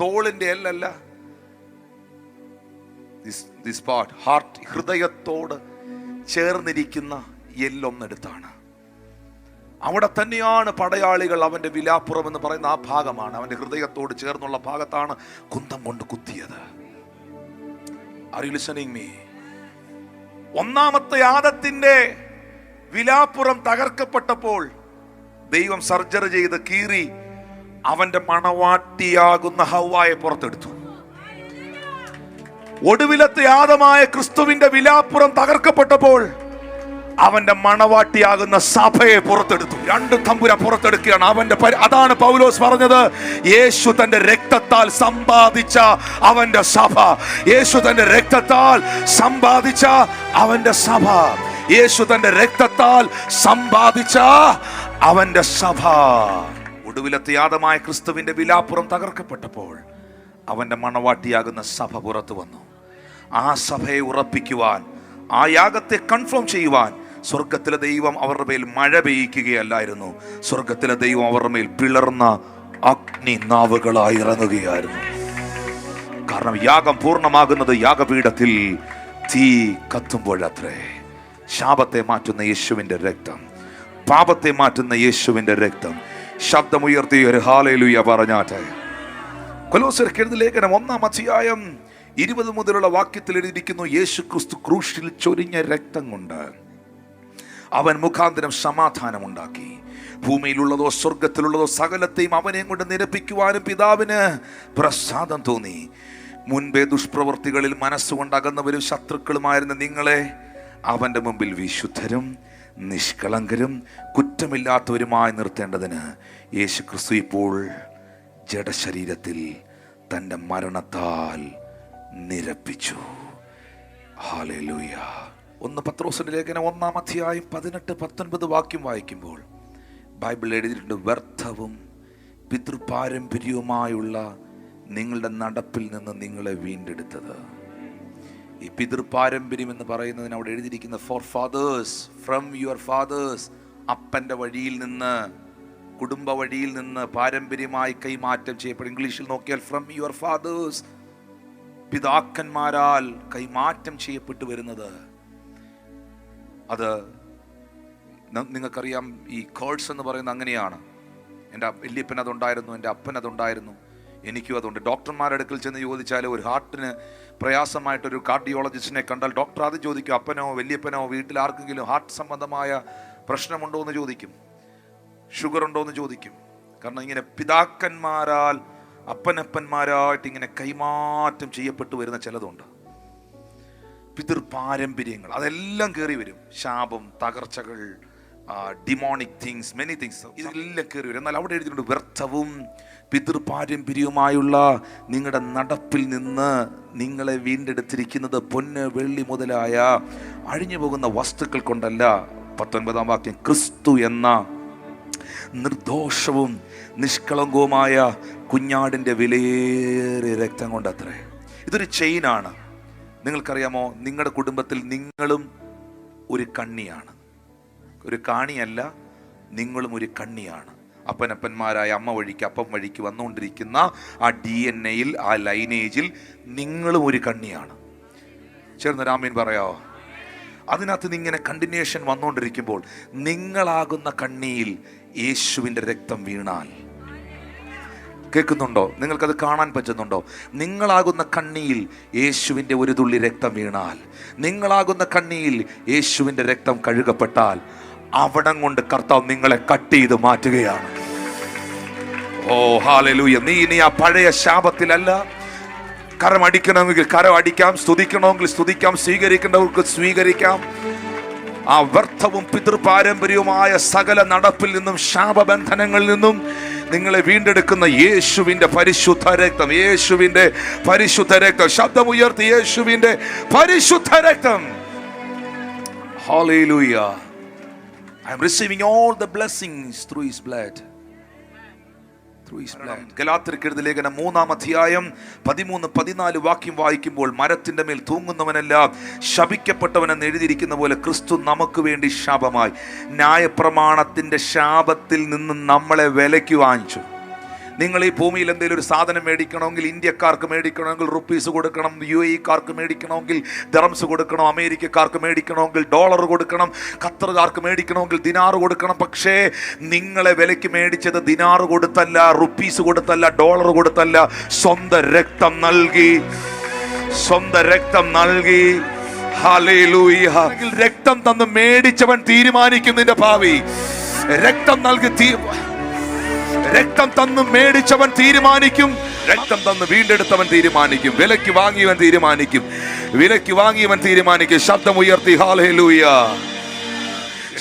തോളിന്റെ എല്ലല്ല, ദിസ് പാർട്ട്, ഹാർട്ട്, ഹൃദയത്തോട് ചേർന്നിരിക്കുന്ന എല്ലൊന്നെടുത്താണ്. അവിടെ തന്നെയാണ് പടയാളികൾ അവന്റെ വിലാപ്പുറം എന്ന് പറയുന്ന ആ ഭാഗമാണ്, അവന്റെ ഹൃദയത്തോട് ചേർന്നുള്ള ഭാഗത്താണ് കുന്തം കൊണ്ട് കുത്തിയത്. Are you listening me? ഒന്നാമത്തെ ആദത്തിന്റെ വിലാപ്പുറം തകർക്കപ്പെട്ടപ്പോൾ ദൈവം സർജറി ചെയ്ത് കീറി അവന്റെ മണവാട്ടിയാകുന്ന ഹവ്വായെ പുറത്തെടുത്തു. ഒടുവിലത്തെ ആദമായ ക്രിസ്തുവിന്റെ വിലാപ്പുറം തകർക്കപ്പെട്ടപ്പോൾ അവന്റെ മണവാട്ടിയാകുന്ന സഭയെ പുറത്തെടുത്തു. രണ്ട് തമ്പുരാൻ പുറത്തെടുക്കുകയാണ്. അതാണ് പൗലോസ് പറഞ്ഞത്, യേശു തന്റെ രക്തത്താൽ സമ്പാദിച്ച അവന്റെ സഭ. യേശു തന്റെ രക്തത്താൽ സമ്പാദിച്ച അവന്റെ സഭ. യേശു തന്റെ രക്തത്താൽ സമ്പാദിച്ച അവന്റെ സഭ. ഒടുവിലത്തെ യാതമായ ക്രിസ്തുവിന്റെ വിലാപ്പുറം തകർക്കപ്പെട്ടപ്പോൾ അവന്റെ മണവാട്ടിയാകുന്ന സഭ പുറത്തു വന്നു. ആ സഭയെ ഉറപ്പിക്കുവാൻ, ആ യാഗത്തെ കൺഫേം ചെയ്യുവാൻ സ്വർഗത്തിലെ ദൈവം അവരുടെ മേൽ മഴ പെയ്യിക്കുകയല്ലായിരുന്നു. സ്വർഗത്തിലെ ദൈവം അവരുടെ മേൽ പിളർന്ന അഗ്നി നാവുകളായി ഇറങ്ങുകയായിരുന്നു. കാരണം യാഗം പൂർണ്ണമാകുന്നത് യാഗപീഠത്തിൽ തീ കത്തുമ്പോഴത്രേ. ശാപത്തെ മാറ്റുന്ന യേശുവിന്റെ രക്തം, പാപത്തെ മാറ്റുന്ന യേശുവിന്റെ രക്തം. ശബ്ദമുയർത്തി ഒരു ഹല്ലേലൂയ പറഞ്ഞാട്ടെ. കൊലോസ്യർക്ക് എഴുതിയ ലേഖനം 1-ാം അധ്യായം 20 മുതലുള്ള വാക്യത്തിൽ എഴുതിയിരിക്കുന്നു, യേശു ക്രിസ്തു ക്രൂശിൽ ചൊരിഞ്ഞ രക്തം കൊണ്ട് അവൻ മുഖാന്തരം സമാധാനം ഉണ്ടാക്കി. ഭൂമിയിലുള്ളതോ സ്വർഗത്തിലുള്ളതോ സകലത്തെയും അവനെ കൊണ്ട് നിരപ്പിക്കുവാനും പിതാവിന് പ്രസാദം തോന്നി. മുൻപേ ദുഷ്പ്രവൃത്തികളിൽ മനസ്സുകൊണ്ട് അകന്നവരും ശത്രുക്കളുമായിരുന്ന നിങ്ങളെ അവന്റെ മുമ്പിൽ വിശുദ്ധരും നിഷ്കളങ്കരും കുറ്റമില്ലാത്തവരുമായി നിർത്തേണ്ടതിന് യേശു ക്രിസ്തു ഇപ്പോൾ ജഡശരീരത്തിൽ തൻ്റെ മരണത്താൽ നിരപ്പിച്ചു. ഹല്ലേലൂയ. 1 പത്രോസിന്റെ ലേഖനം 1-ാം അധ്യായം 18-19 വാക്യം വായിക്കുമ്പോൾ ബൈബിൾ എഴുതിയിട്ടുണ്ട്, വ്യർത്ഥവും പിതൃപാരമ്പര്യവുമായുള്ള നിങ്ങളുടെ നടപ്പിൽ നിന്ന് നിങ്ങളെ വീണ്ടെടുത്തത്. ഈ പിതൃപാരമ്പര്യം എന്ന് പറയുന്നതിന് അവിടെ എഴുതിയിരിക്കുന്ന for fathers, from your fathers, അപ്പൻ്റെ വഴിയിൽ നിന്ന്, കുടുംബ വഴിയിൽ നിന്ന് പാരമ്പര്യമായി കൈമാറ്റം ചെയ്യപ്പെടും. ഇംഗ്ലീഷിൽ നോക്കിയാൽ ഫ്രം യുവർ ഫാദേഴ്സ്, പിതാക്കന്മാരാൽ കൈമാറ്റം ചെയ്യപ്പെട്ടു വരുന്നത്. അത് നിങ്ങൾക്കറിയാം, ഈ കേർഡ്സ് എന്ന് പറയുന്നത് അങ്ങനെയാണ്. എൻ്റെ വല്യപ്പൻ അതുണ്ടായിരുന്നു, എൻ്റെ അപ്പൻ അതുണ്ടായിരുന്നു, എനിക്കും അതുണ്ട്. ഡോക്ടർമാരുടെ അടുക്കൽ ചെന്ന് ചോദിച്ചാൽ, ഒരു ഹാർട്ടിന് പ്രയാസമായിട്ടൊരു കാർഡിയോളജിസ്റ്റിനെ കണ്ടാൽ ഡോക്ടർ ആദ്യം ചോദിക്കും, അപ്പനോ വല്യപ്പനോ വീട്ടിൽ ആർക്കെങ്കിലും ഹാർട്ട് സംബന്ധമായ പ്രശ്നമുണ്ടോ എന്ന് ചോദിക്കും, ഷുഗർ ഉണ്ടോ എന്ന് ചോദിക്കും. കാരണം ഇങ്ങനെ പിതാക്കന്മാരാൽ അപ്പനപ്പന്മാരായിട്ട് ഇങ്ങനെ കൈമാറ്റം ചെയ്യപ്പെട്ടു വരുന്ന ചിലതുണ്ട്, പിതൃപാരമ്പര്യങ്ങൾ. അതെല്ലാം കയറി വരും. ശാപം, തകർച്ചകൾ, ഡിമോണിക് തിങ്സ്, മെനി തിങ്സ്, ഇതെല്ലാം കയറി വരും. എന്നാൽ അവിടെ എഴുതിയിട്ടുണ്ട്, വ്യർത്ഥവും പിതൃപാരമ്പര്യവുമായുള്ള നിങ്ങളുടെ നടപ്പിൽ നിന്ന് നിങ്ങളെ വീണ്ടെടുത്തിരിക്കുന്നത് പൊന്ന് വെള്ളി മുതലായ അഴിഞ്ഞു പോകുന്ന വസ്തുക്കൾ കൊണ്ടല്ല. 19-ാം വാക്യം, ക്രിസ്തു എന്ന നിർദോഷവും നിഷ്കളങ്കവുമായ കുഞ്ഞാടിൻ്റെ വിലയേറിയ രക്തം കൊണ്ടത്രേ. ഇതൊരു ചെയിനാണ്. നിങ്ങൾക്കറിയാമോ, നിങ്ങളുടെ കുടുംബത്തിൽ നിങ്ങളും ഒരു കണ്ണിയാണ്, ഒരു കാണിയല്ല, നിങ്ങളും ഒരു കണ്ണിയാണ്. അപ്പനപ്പന്മാരായ അമ്മ വഴിക്ക് അപ്പം വഴിക്ക് വന്നുകൊണ്ടിരിക്കുന്ന ആ DNA-യിൽ, ആ ലൈനേജിൽ നിങ്ങളും ഒരു കണ്ണിയാണ്. ചേർന്ന് ആമേൻ പറയാമോ? അതിനകത്ത് ഇങ്ങനെ കണ്ടിന്യൂഷൻ വന്നുകൊണ്ടിരിക്കുമ്പോൾ നിങ്ങളാകുന്ന കണ്ണിയിൽ യേശുവിൻ്റെ രക്തം വീണാൽ, കേൾക്കുന്നുണ്ടോ? നിങ്ങൾക്കത് കാണാൻ പറ്റുന്നുണ്ടോ? നിങ്ങളാകുന്ന കണ്ണിയിൽ യേശുവിൻ്റെ ഒരു തുള്ളി രക്തം വീണാൽ, നിങ്ങളാകുന്ന കണ്ണിയിൽ യേശുവിൻ്റെ രക്തം കഴുകപ്പെട്ടാൽ, അവിടം കൊണ്ട് കർത്താവ് നിങ്ങളെ കട്ട് ചെയ്ത് മാറ്റുകയാണ്. ഓ ഹല്ലേലൂയ. നീ ഇനി ആ പഴയ ശാപത്തിലല്ല. കരം അടിക്കണമെങ്കിൽ കരം അടിക്കാം, സ്തുതിക്കണമെങ്കിൽ സ്തുതിക്കാം, സ്വീകരിക്കേണ്ടവർക്ക് സ്വീകരിക്കാം. ആ വ്യർത്ഥവും പിതൃപാരമ്പര്യവുമായ സകല നടപ്പിൽ നിന്നും, ശാപബന്ധനങ്ങളിൽ നിന്നും നിങ്ങളെ വീണ്ടെടുക്കുന്ന യേശുവിന്റെ പരിശുദ്ധ രക്തം, യേശുവിന്റെ പരിശുദ്ധ രക്തം. ശബ്ദമുയർത്തി, യേശുവിന്റെ പരിശുദ്ധ രക്തം. Hallelujah. I am receiving all the blessings through his blood. ഗലാത്യർക്ക് എഴുതിയ ലേഖനം 3-ാം അധ്യായം 13-14 വാക്യം വായിക്കുമ്പോൾ, മരത്തിന്റെ മേൽ തൂങ്ങുന്നവനെല്ലാം ശപിക്കപ്പെട്ടവനെന്ന് എഴുതിയിരിക്കുന്ന പോലെ ക്രിസ്തു നമുക്ക് വേണ്ടി ശാപമായി ന്യായപ്രമാണത്തിന്റെ ശാപത്തിൽ നിന്ന് നമ്മളെ വിലയ്ക്ക് വാങ്ങിച്ചു. നിങ്ങൾ ഈ ഭൂമിയിൽ എന്തെങ്കിലും ഒരു സാധനം മേടിക്കണമെങ്കിൽ, ഇന്ത്യക്കാർക്ക് മേടിക്കണമെങ്കിൽ റുപ്പീസ് കൊടുക്കണം, UAE-കാർക്ക് മേടിക്കണമെങ്കിൽ ദറംസ് കൊടുക്കണം, അമേരിക്കക്കാർക്ക് മേടിക്കണമെങ്കിൽ ഡോളർ കൊടുക്കണം, ഖത്തറുകാർക്ക് മേടിക്കണമെങ്കിൽ ദിനാറ് കൊടുക്കണം. പക്ഷേ നിങ്ങളെ വിലയ്ക്ക് മേടിച്ചത് ദിനാറ് കൊടുത്തല്ല, റുപ്പീസ് കൊടുത്തല്ല, ഡോളർ കൊടുത്തല്ല, സ്വന്തം രക്തം നൽകി, സ്വന്തം രക്തം നൽകി. ഹല്ലേലൂയ. രക്തം തന്ന് മേടിച്ചവൻ തീരുമാനിക്കും നിന്റെ ഭാവി. രക്തം നൽകി രക്തം തന്ന് മേടിച്ചവൻ തീരുമാനിക്കും, രക്തം തന്ന് വീണ്ടെടുത്തവൻ തീരുമാനിക്കും, വിലയ്ക്ക് വാങ്ങിയവൻ തീരുമാനിക്കും, വിലയ്ക്ക് വാങ്ങിയവൻ തീരുമാനിക്കും. ശബ്ദം ഉയർത്തി ഹല്ലേലൂയ.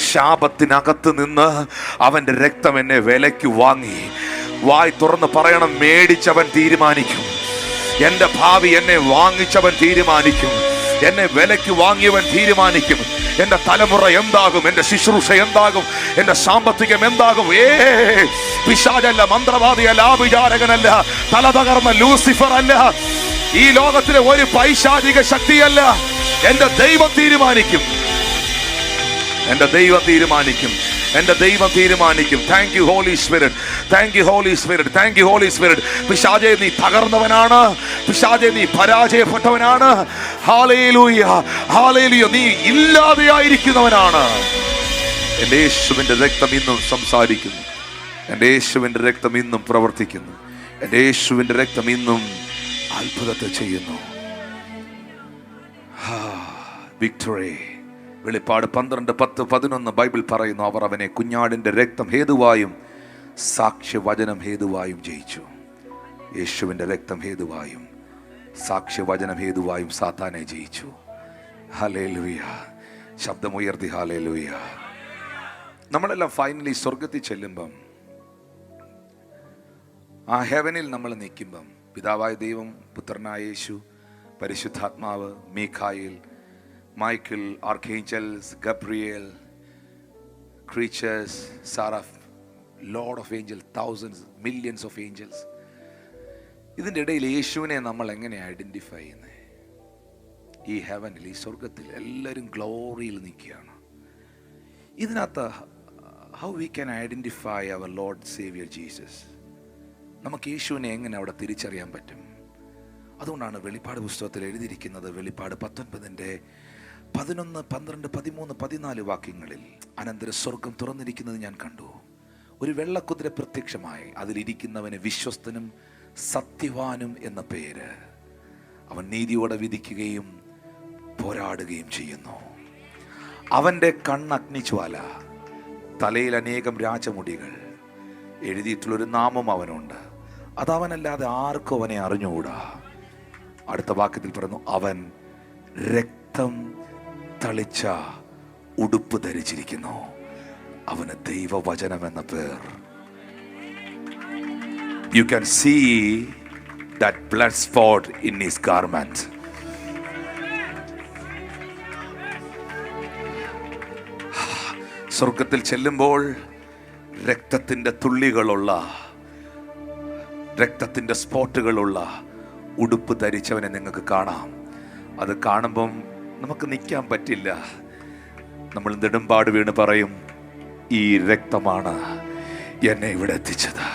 ശാപത്തിനകത്ത് നിന്ന് അവന്റെ രക്തം എന്നെ വിലയ്ക്ക് വാങ്ങി. വായ് തുറന്ന് പറയണം, മേടിച്ചവൻ തീരുമാനിക്കും. എന്റെ ഭാവി എന്നെ വാങ്ങിച്ചവൻ തീരുമാനിക്കും. എന്നെ വിലയ്ക്ക് വാങ്ങിയവൻ തീരുമാനിക്കും. എന്റെ തലമുറ എന്താകും, എന്റെ ശുശ്രൂഷ എന്താകും, എന്റെ സാമ്പത്തികം എന്താകും. പിശാചല്ല, മന്ത്രവാദിയല്ല, ആഭിചാരകനല്ല, തല തകർന്ന ലൂസിഫർ അല്ല, ഈ ലോകത്തിലെ ഒരു പൈശാചിക ശക്തിയല്ല. എന്റെ ദൈവം തീരുമാനിക്കും. എന്റെ ദൈവം തീരുമാനിക്കും. എന്റെ ദൈവം തീരുമാനിക്കും. Thank you Holy Spirit, thank you Holy Spirit, thank you Holy Spirit. പിശാചേ, നീ തകർന്നവനാണ്. പിശാചേ, നീ പരാജയപ്പെട്ടവനാണ്. Hallelujah, hallelujah. നീ ഇല്ലാതെയായിരിക്കുന്നവനാണ്. എൻ്റെ യേശുവിൻ്റെ രക്തം ഇന്നും സംസാരിക്കുന്നു. എൻ്റെ യേശുവിൻ്റെ രക്തം ഇന്നും പ്രവർത്തിക്കുന്നു. എൻ്റെ യേശുവിൻ്റെ രക്തം ഇന്നും അത്ഭുതത്തെ ചെയ്യുന്നു. വിക്ടറി. വെളിപ്പാട് 12, 10, 11 ബൈബിൾ പറയുന്നു, അവർ അവനെ കുഞ്ഞാടിൻ്റെ രക്തം ഹേതുവായും സാക്ഷ്യവചനം ഹേതുവായും ജയിച്ചു. യേശുവിൻ്റെ രക്തം ഹേതുവായും സാക്ഷ്യവചനം ഹേതുവായും സാത്താനെ ജയിച്ചു. ഹല്ലേലൂയ. ശബ്ദമുയർത്തി ഹല്ലേലൂയ. നമ്മളെല്ലാം ഫൈനലി സ്വർഗത്തിൽ ചെല്ലുമ്പം, ആ ഹെവനിൽ നമ്മൾ നിൽക്കുമ്പം, പിതാവായ ദൈവം, പുത്രനായ യേശു, പരിശുദ്ധാത്മാവ്, മീഖായേൽ, മൈക്കിൾ, ആർക്കേഞ്ചൽസ്, ഗബ്രിയേൽ, ക്രീച്ചേഴ്സ്, സാറാഫ്, Lord of angels, thousands, millions of angels. ഇതിൻ്റെ ഇടയിൽ യേശുവിനെ നമ്മൾ എങ്ങനെ ഐഡൻറ്റിഫൈ ചെയ്യുന്നത്? ഈ ഹെവനിൽ, ഈ സ്വർഗത്തിൽ എല്ലാവരും ഗ്ലോറിയിൽ നിൽക്കുകയാണ്. ഇതിനകത്ത് how we can identify our lord saviour Jesus? നമുക്ക് യേശുവിനെ എങ്ങനെ അവിടെ തിരിച്ചറിയാൻ പറ്റും? അതുകൊണ്ടാണ് വെളിപ്പാട് പുസ്തകത്തിൽ എഴുതിയിരിക്കുന്നത്, വെളിപ്പാട് 19, 11, 12, 13, 14 വാക്യങ്ങളിൽ, അനന്തര സ്വർഗം തുറന്നിരിക്കുന്നത് ഞാൻ കണ്ടു. ഒരു വെള്ളക്കുതിര പ്രത്യക്ഷമായി, അതിലിരിക്കുന്നവന് വിശ്വസ്തനും സത്യവാനും എന്ന പേര്. അവൻ നീതിയോടെ വിധിക്കുകയും പോരാടുകയും ചെയ്യുന്നു. അവൻ്റെ കണ്ണഗ്നിജ്വാല, തലയിൽ അനേകം രാജമുടികൾ, എഴുതിയിട്ടുള്ളൊരു നാമം അവനുണ്ട്. അതവനല്ലാതെ ആർക്കും അവനെ അറിഞ്ഞുകൂടാ. അടുത്ത വാക്യത്തിൽ പറയുന്നു, അവൻ രക്തം തളിച്ച ഉടുപ്പ് ധരിച്ചിരിക്കുന്നു. അവന് ദൈവവചനം എന്ന പേർ. You can see that blood spot in his garment. സ്വർഗത്തിൽ ചെല്ലുമ്പോൾ രക്തത്തിൻ്റെ തുള്ളികളുള്ള, രക്തത്തിൻ്റെ സ്പോട്ടുകളുള്ള ഉടുപ്പ് ധരിച്ചവനെ നിങ്ങൾക്ക് കാണാം. അത് കാണുമ്പം നമുക്ക് നിൽക്കാൻ പറ്റില്ല. നമ്മൾ നെടുമ്പാട് വീണ് പറയും, ഈ രക്തമാണ് എന്നെ ഇവിടെ എത്തിച്ചത്,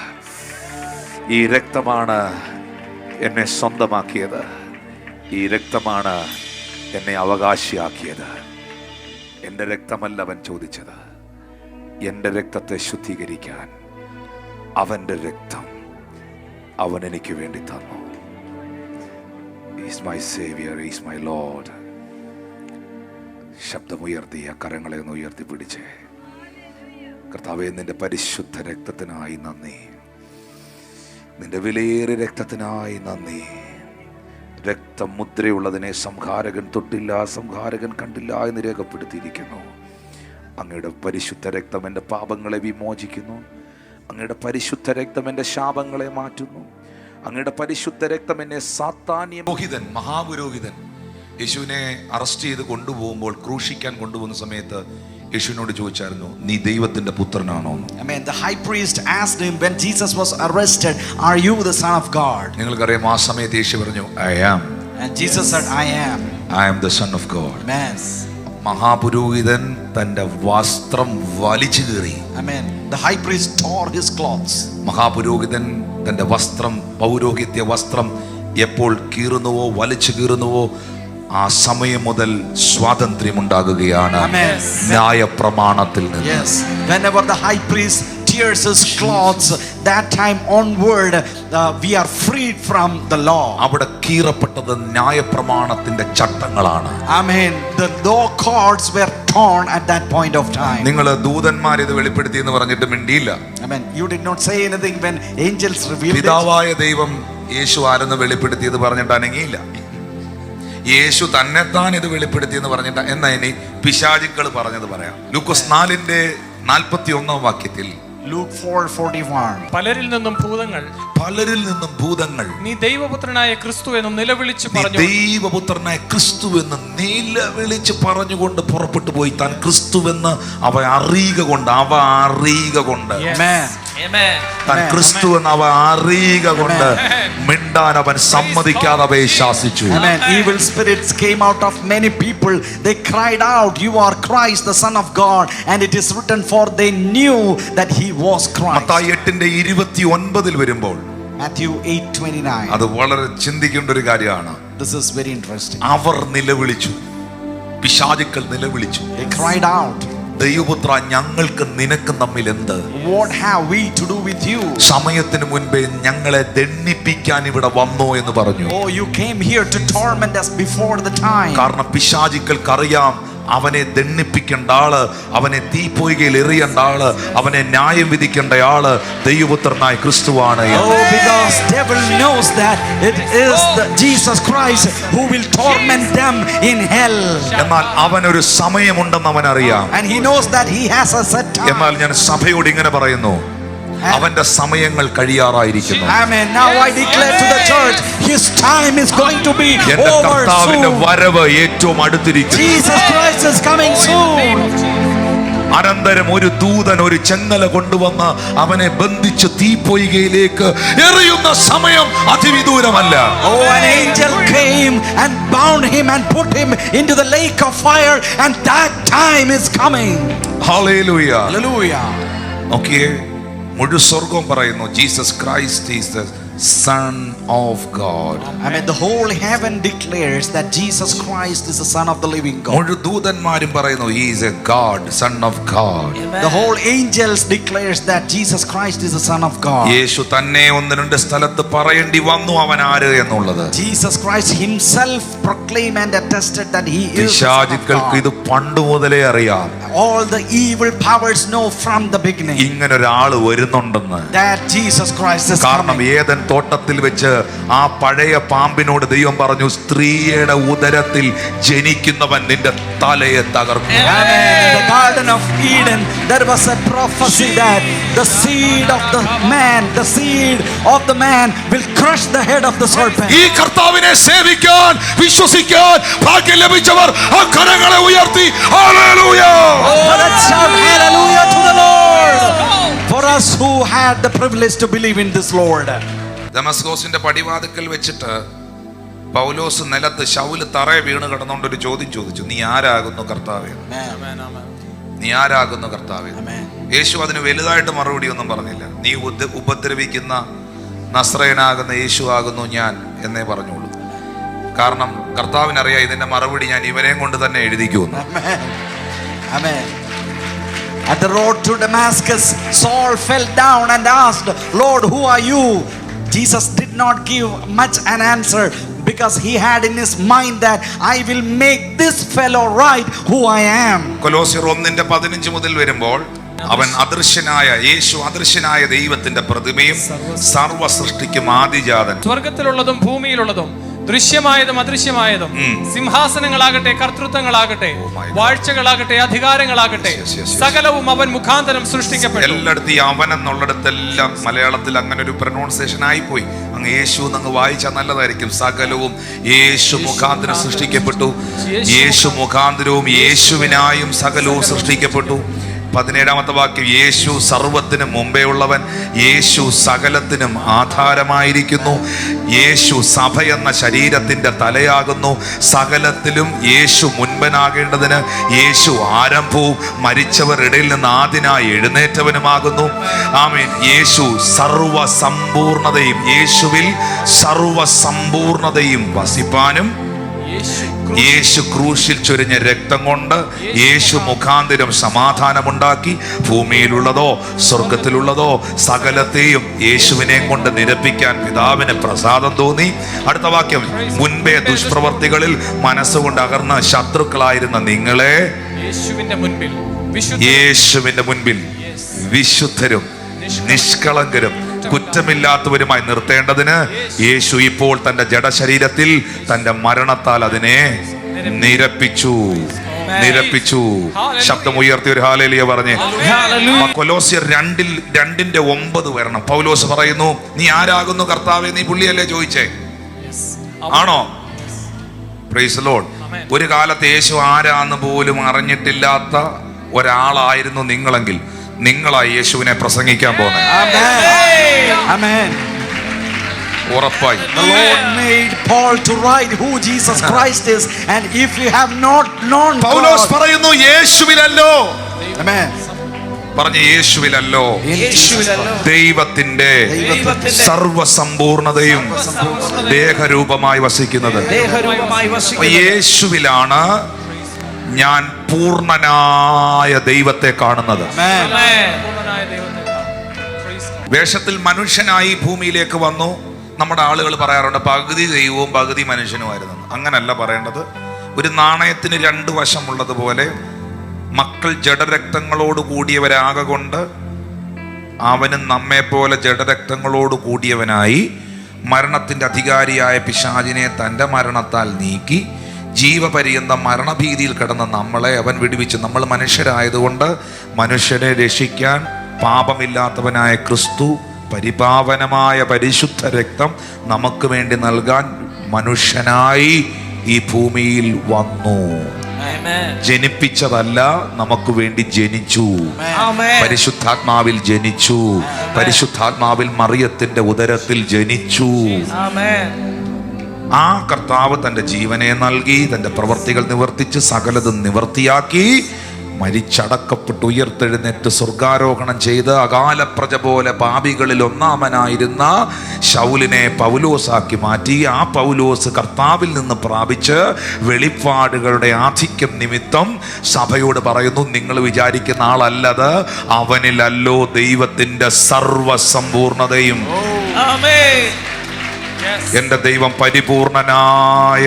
ഈ രക്തമാണ് എന്നെ സ്വന്തമാക്കിയത്, ഈ രക്തമാണ് എന്നെ അവകാശിയാക്കിയത്. എൻ്റെ രക്തമല്ല അവൻ ചോദിച്ചത്, എൻ്റെ രക്തത്തെ ശുദ്ധീകരിക്കാൻ അവൻ്റെ രക്തം അവൻ എനിക്ക് വേണ്ടി തന്നു. He's my Savior, He's my Lord. ശബ്ദമുയർത്തി ആ കരങ്ങളെ ഒന്ന് ഉയർത്തി പിടിച്ചേ. കർത്താവേ, നിന്റെ പരിശുദ്ധ രക്തത്തിനായി നന്ദി, നിന്റെ വിലയേറിയ രക്തത്തിനായി നന്ദി. രക്തം മുദ്രയുള്ളതിനെ സംഹാരകൻ തൊട്ടില്ല, സംഹാരകൻ കണ്ടില്ല എന്ന് രേഖപ്പെടുത്തിയിരിക്കുന്നു. അങ്ങയുടെ പരിശുദ്ധ രക്തം എൻ്റെ പാപങ്ങളെ വിമോചിക്കുന്നു. അങ്ങയുടെ പരിശുദ്ധ രക്തം എൻ്റെ ശാപങ്ങളെ മാറ്റുന്നു. അങ്ങയുടെ പരിശുദ്ധ രക്തം എന്നെ സാത്താന്യ പുരോഹിതൻ, മഹാപുരോഹിതൻ യേശുവിനെ അറസ്റ്റ് ചെയ്ത് കൊണ്ടുപോകുമ്പോൾ, ക്രൂശിക്കാൻ കൊണ്ടുപോകുന്ന സമയത്ത് യേശുവിനോട് ചോദിച്ചായിരുന്നു, നീ ദൈവത്തിന്റെ പുത്രനാണോ? Amen. The high priest asked him when Jesus was arrested, are you the son of God? നിങ്ങൾക്കറിയാം, ആ സമയത്ത് യേശു പറഞ്ഞു, I am. And Jesus said, I am. I am the son of God. Amen. മഹാപുരോഹിതൻ തന്റെ വസ്ത്രം വലിച്ചു കീറി. Amen. The high priest tore his clothes. മഹാപുരോഹിതൻ തന്റെ വസ്ത്രം, പൗരോഹിത്യ വസ്ത്രം എപ്പോൾ കീറുന്നുവോ, വലിച്ചു കീറുന്നുവോ, ആ സമയം മുതൽ സ്വാതന്ത്ര്യം ഉണ്ടാകുകയാണ് ന്യായപ്രമാണത്തിൽ നിന്ന്. Yes. Whenever the high priest tears his clothes, that time onward we are freed from the law. അവിടെ കീറപ്പെട്ടത് ന്യായപ്രമാണത്തിന്റെ ചട്ടങ്ങളാണ്. Amen. The law cords were torn at that point of time. നിങ്ങൾ ദൂതന്മാർ ഇത് വെളിപ്പെടുത്തി എന്ന് പറഞ്ഞിട്ട് മിണ്ടിയില്ല. Amen. You did not say anything when angels revealed it. പിതാവായ ദൈവം യേശു ആരെന്ന് വെളിപ്പെടുത്തിയത് പറഞ്ഞിട്ട് അനങ്ങിയില്ല. യേശു തന്നെത്താൻ ഇത് വെളിപ്പെടുത്തി എന്ന് പറഞ്ഞിട്ട് എന്നാ ഇനി പിശാചുക്കൾ പറഞ്ഞത് പറയാം. ലൂക്കോസ് 4:41 വാക്യത്തിൽ Luke 4:41. പലരിൽ നിന്നും ഭൂതങ്ങൾ നീ ദൈവപുത്രനായ ക്രിസ്തു എന്ന് നിലവിളിച്ച് പറഞ്ഞുകൊണ്ട് പുറപ്പെട്ടു പോയി. താൻ ക്രിസ്തുവെന്ന് അവ അറിയുക കൊണ്ട് താൻ ക്രിസ്തുവെന്ന് അവ അറിയുക കൊണ്ട് മിണ്ടാൻ അവൻ സമ്മതിക്കാതെ അവയെ ശാസിച്ചു. Evil spirits came out of many people. They cried out, "You are Christ, the Son of God." And it is written, for they knew that he was Christ. Mathai 8:29 വരുമ്പോൾ Matthew 8:29. അത് വളരെ ചിന്തിക്കേണ്ട ഒരു കാര്യമാണ്. This is very interesting. അവർ നിലവിളിച്ചു, പിശാചുക്കൾ നിലവിളിച്ചു. They cried out, ദൈവപുത്ര, ഞങ്ങൾക്ക് നിനക്കും തമ്മിൽ എന്ത്? What have we to do with you? സമയത്തിന് മുൻപേ ഞങ്ങളെ ദണ്ഡിപ്പിക്കാൻ ഇവിടെ വന്നോ എന്ന് പറഞ്ഞു. Oh, you came here to torment us before the time. കാരണം പിശാചുക്കൾക്ക് അറിയാം അവനെ ദണ്ഡിപ്പിക്കേണ്ട ആള്, അവനെ തീപ്പൊയ്കയിൽ എറിയേണ്ട ആള്, അവനെ ന്യായം വിധിക്കേണ്ട ആള് ദൈവപുത്രനായ ക്രിസ്തുവാണ്. Oh, because devil knows that it is the Jesus Christ who will torment them in hell. എന്നാൽ അവനൊരു സമയമുണ്ടെന്ന് അവൻ അറിയാം. And he knows that he has a set time. എന്നാൽ ഞാൻ സഭയോട് ഇങ്ങനെ പറയുന്നു, അവന്റെ സമയങ്ങൾ കഴിയാറായിരിക്കുന്നു. Amen. Now I declare to the church, his time is going to be എന്റെ over കർത്താവിന്റെ soon. വരവ് ഏറ്റവും അടുത്തിരിക്കുന്നു. Jesus Christ is coming soon. അനന്തരം ഒരു ദൂതൻ ഒരു ചെങ്ങല കൊണ്ടുവന്ന് അവനെ ബന്ധിച്ച് തീപ്പൊയ്കയിലേക്ക് എറിയുന്ന സമയം അതിവിദൂരമല്ല. Oh, an angel came and bound him and put him into the lake of fire, and that time is coming. Hallelujah. Hallelujah. Okay. മുഴു സ്വർഗം പറയുന്നു Jesus Christ is the Son of God. I mean, the whole heaven declares that Jesus Christ is the Son of the living God. മുഴു ദൂതന്മാരും പറയുന്നു he is a God, Son of God. The whole angels declares that Jesus Christ is the Son of God. യേശു തന്നെ ഒന്ന് രണ്ട് സ്ഥലത്ത് പറയേണ്ടി വന്നു അവൻ ആര് എന്നുള്ളത്. Jesus Christ himself proclaimed and attested that he is the Son of പിശാചുക്കൾക്ക് ഇത് God. പണ്ട് മുതലേ അറിയാം. All the evil powers know from the beginning ഇങ്ങനൊരാള് വരുന്നുണ്ടെന്ന്. that Jesus Christ is കാരണം coming. ഏദൻ തോട്ടത്തിൽ വെച്ച് ആ പഴയ പാമ്പിനോട് ദൈവം പറഞ്ഞു, സ്ത്രീയുടെ ഉദരത്തിൽ ജനിക്കുന്നവൻ നിന്റെ തലയെ തകർക്കും. Amen. The Garden of Eden, there was a prophecy that the seed of the man will crush the head of the serpent. ഈ കർത്താവിനെ സേവിക്കാൻ വിശ്വസിക്കാൻ ഭാഗ്യം ലഭിച്ചവർ ആ കരങ്ങളെ ഉയർത്തി hallelujah. Let's shout hallelujah to the Lord. For us who had the privilege to believe in this Lord. ദമസ്കോസിന്റെ പടിവാതിക്കൽ വെച്ചിട്ട് പൗലോസ് നിലത്ത് ശൗല് തറയെ വീണ് കിടന്നുകൊണ്ട് ഒരു ചോദ്യം ചോദിച്ചു, നീ ആരാകുന്നു കർത്താവേ? നീ ആരാകുന്നു കർത്താവേ? യേശു അതിന് വലുതായിട്ട് മറുപടി ഒന്നും പറഞ്ഞില്ല. നീ ഉപദ്രവിക്കുന്ന നസ്രയനാകുന്ന യേശു ആകുന്നു ഞാൻ എന്നേ പറഞ്ഞോളൂ. കാരണം കർത്താവിനറിയാം ഇതിന്റെ മറുപടി ഞാൻ ഇവരെയും കൊണ്ട് തന്നെ എഴുതിക്കുന്നു. Amen. At the road to Damascus, Saul fell down and asked, Lord, who are you? Jesus did not give much an answer because he had in his mind that I will make this fellow right who I am. കൊലോസ്യർ 1:15 മുതൽ വരുമ്പോൾ അവൻ യേശു അദൃശ്യനായ ദൈവത്തിന്റെ പ്രതിമയും സർവ്വ സൃഷ്ടിക്കും ആദിജാതൻ. സ്വർഗത്തിലുള്ളതും ഭൂമിയിലുള്ളതും ദൃശ്യമായതും അദൃശ്യമായതും സിംഹാസനങ്ങളാകട്ടെ കർത്തൃത്വങ്ങളാകട്ടെ വാഴ്ചകളാകട്ടെ അധികാരങ്ങളാകട്ടെ സകലവും അവൻ മുഖാന്തരം സൃഷ്ടിക്കപ്പെട്ടു. എല്ലായിടത്തും ഈ അവൻ എന്നുള്ളിടത്തെല്ലാം മലയാളത്തിൽ അങ്ങനെ ഒരു പ്രൊനൗൺസിയേഷൻ ആയിപ്പോയി. അങ്ങ് യേശു എന്നങ്ങ് വായിച്ചാൽ നല്ലതായിരിക്കും. സകലവും യേശു മുഖാന്തരം സൃഷ്ടിക്കപ്പെട്ടു. യേശു മുഖാന്തരവും യേശുവിനായും സകലവും സൃഷ്ടിക്കപ്പെട്ടു. 17ാമത്തെ വാക്യം, യേശു സർവ്വത്തിനും മുമ്പേ ഉള്ളവൻ, യേശു സകലത്തിനും ആധാരമായിരിക്കുന്നു, യേശു സഭ എന്ന ശരീരത്തിന്റെ തലയാകുന്നു, സകലത്തിലും യേശു മുൻപനാകേണ്ടതിന് യേശു ആരംഭവും മരിച്ചവർ ഇടയിൽ നിന്ന് ആദ്യനായി എഴുന്നേറ്റവനുമാകുന്നു. ആമേൻ. യേശു സർവസമ്പൂർണതയും, യേശുവിൽ സർവസമ്പൂർണതയും വസിപ്പാനും യേശു ക്രൂശിൽ ചൊരിഞ്ഞ രക്തം കൊണ്ട് യേശു മുഖാന്തരം സമാധാനമുണ്ടാക്കി ഭൂമിയിലുള്ളതോ സ്വർഗത്തിലുള്ളതോ സകലത്തെയും യേശുവിനെ കൊണ്ട് നിരപ്പിക്കാൻ പിതാവിന് പ്രസാദം തോന്നി. അടുത്ത വാക്യം, മുൻപേ ദുഷ്പ്രവർത്തികളിൽ മനസ്സുകൊണ്ട് അകർന്ന ശത്രുക്കളായിരുന്ന നിങ്ങളെ യേശുവിന്റെ മുൻപിൽ വിശുദ്ധരും നിഷ്കളങ്കരും കുറ്റമില്ലാത്തവരുമായി നിർത്തേണ്ടതിന് യേശു ഇപ്പോൾ തന്റെ ജഡശരീരത്തിൽ തന്റെ മരണത്താൽ അതിനെ നിരപ്പിച്ചു. ശബ്ദം ഉയർത്തി ഒരു ഹല്ലേലൂയ പറഞ്ഞേ. കൊലോസ്യർ 2:9 വരണം. പൗലോസ് പറയുന്നു, നീ ആരാകുന്നു കർത്താവേ? നീ പുള്ളിയല്ലേ ചോദിച്ചേ? ആണോ? Praise the Lord. ഒരു കാലത്ത് യേശു ആരാന്ന് പോലും അറിഞ്ഞിട്ടില്ലാത്ത ഒരാളായിരുന്നു നിങ്ങളെങ്കിൽ നിങ്ങളാ യേശുവിനെ പ്രസംഗിക്കാൻ പോകുന്നത്. ഉറപ്പായി. The Lord made Paul to write who Jesus Christ is, and if you have not known പൗലോസ് പറയുന്നു യേശുവിലല്ലോ. Amen. പറഞ്ഞ യേശുവിലല്ലോ ദൈവത്തിന്റെ സർവസമ്പൂർണതയും ദേഹരൂപമായി വസിക്കുന്നത്. യേശുവിലാണ് ഞാൻ പൂർണ്ണനായ ദൈവത്തെ കാണുന്നത്. വേഷത്തിൽ മനുഷ്യനായി ഭൂമിയിലേക്ക് വന്നു. നമ്മുടെ ആളുകൾ പറയാറുണ്ട് പകുതി ദൈവവും പകുതി മനുഷ്യനുമായിരുന്നു. അങ്ങനല്ല പറയേണ്ടത്. ഒരു നാണയത്തിന് 2 വശമുള്ളതുപോലെ മക്കൾ ജഡരക്തങ്ങളോട് കൂടിയവരാകൊണ്ട് അവനും നമ്മെ പോലെ ജഡരക്തങ്ങളോട് കൂടിയവനായി മരണത്തിന്റെ അധികാരിയായ പിശാചിനെ തൻ്റെ മരണത്താൽ നീക്കി ജീവപര്യന്തം മരണഭീതിയിൽ കിടന്ന നമ്മളെ അവൻ വിടുവിച്ചു. നമ്മൾ മനുഷ്യരായതുകൊണ്ട് മനുഷ്യരെ രക്ഷിക്കാൻ പാപമില്ലാത്തവനായ ക്രിസ്തു പരിപാവനമായ പരിശുദ്ധ രക്തം നമുക്ക് വേണ്ടി നൽകാൻ മനുഷ്യനായി ഈ ഭൂമിയിൽ വന്നു. ജനിപ്പിച്ചതല്ല, നമുക്ക് വേണ്ടി ജനിച്ചു. പരിശുദ്ധാത്മാവിൽ ജനിച്ചു. പരിശുദ്ധാത്മാവിൽ മറിയത്തിന്റെ ഉദരത്തിൽ ജനിച്ചു. ആ കർത്താവ് തന്റെ ജീവനെ നൽകി, തന്റെ പ്രവർത്തികൾ നിവർത്തിച്ച് സകലതും നിവർത്തിയാക്കി, മരിച്ചടക്കപ്പെട്ട് ഉയർത്തെഴുന്നേറ്റ് സ്വർഗാരോഹണം ചെയ്ത് അകാലപ്രജ പോലെ പാപികളിൽ ഒന്നാമനായിരുന്ന ശൗലിനെ പൗലോസാക്കി മാറ്റി. ആ പൗലോസ് കർത്താവിൽ നിന്ന് പ്രാപിച്ച് വെളിപ്പാടുകളുടെ ആധിക്യം നിമിത്തം സഭയോട് പറയുന്നു, നിങ്ങൾ വിചാരിക്കുന്ന ആളല്ലത്, അവനിലല്ലോ ദൈവത്തിന്റെ സർവസമ്പൂർണതയും. എന്റെ ദൈവം പരിപൂർണനായ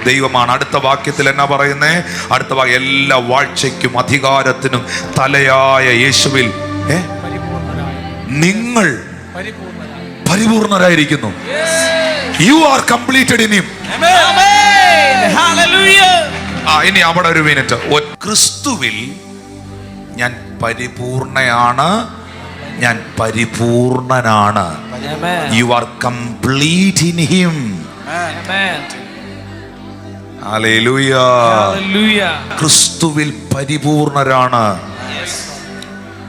ദൈവമാണ്. അടുത്ത വാക്യത്തിൽ എന്നാ പറയുന്നേ? അടുത്ത വാക്യം, എല്ലാ വാഴ്ചയ്ക്കും അധികാരത്തിനും തലയായ യേശുവിൽ നിങ്ങൾ പരിപൂർണരായിരിക്കുന്നു. You are completed in him. ഇനി അവിടെ ഒരു മിനിറ്റ്. ക്രിസ്തുവിൽ ഞാൻ പരിപൂർണയാണ്, ഞാൻ പരിപൂർണനാണ്. You are complete in him. Hallelujah. ക്രിസ്തുവിൽ പരിപൂർണരാണ്.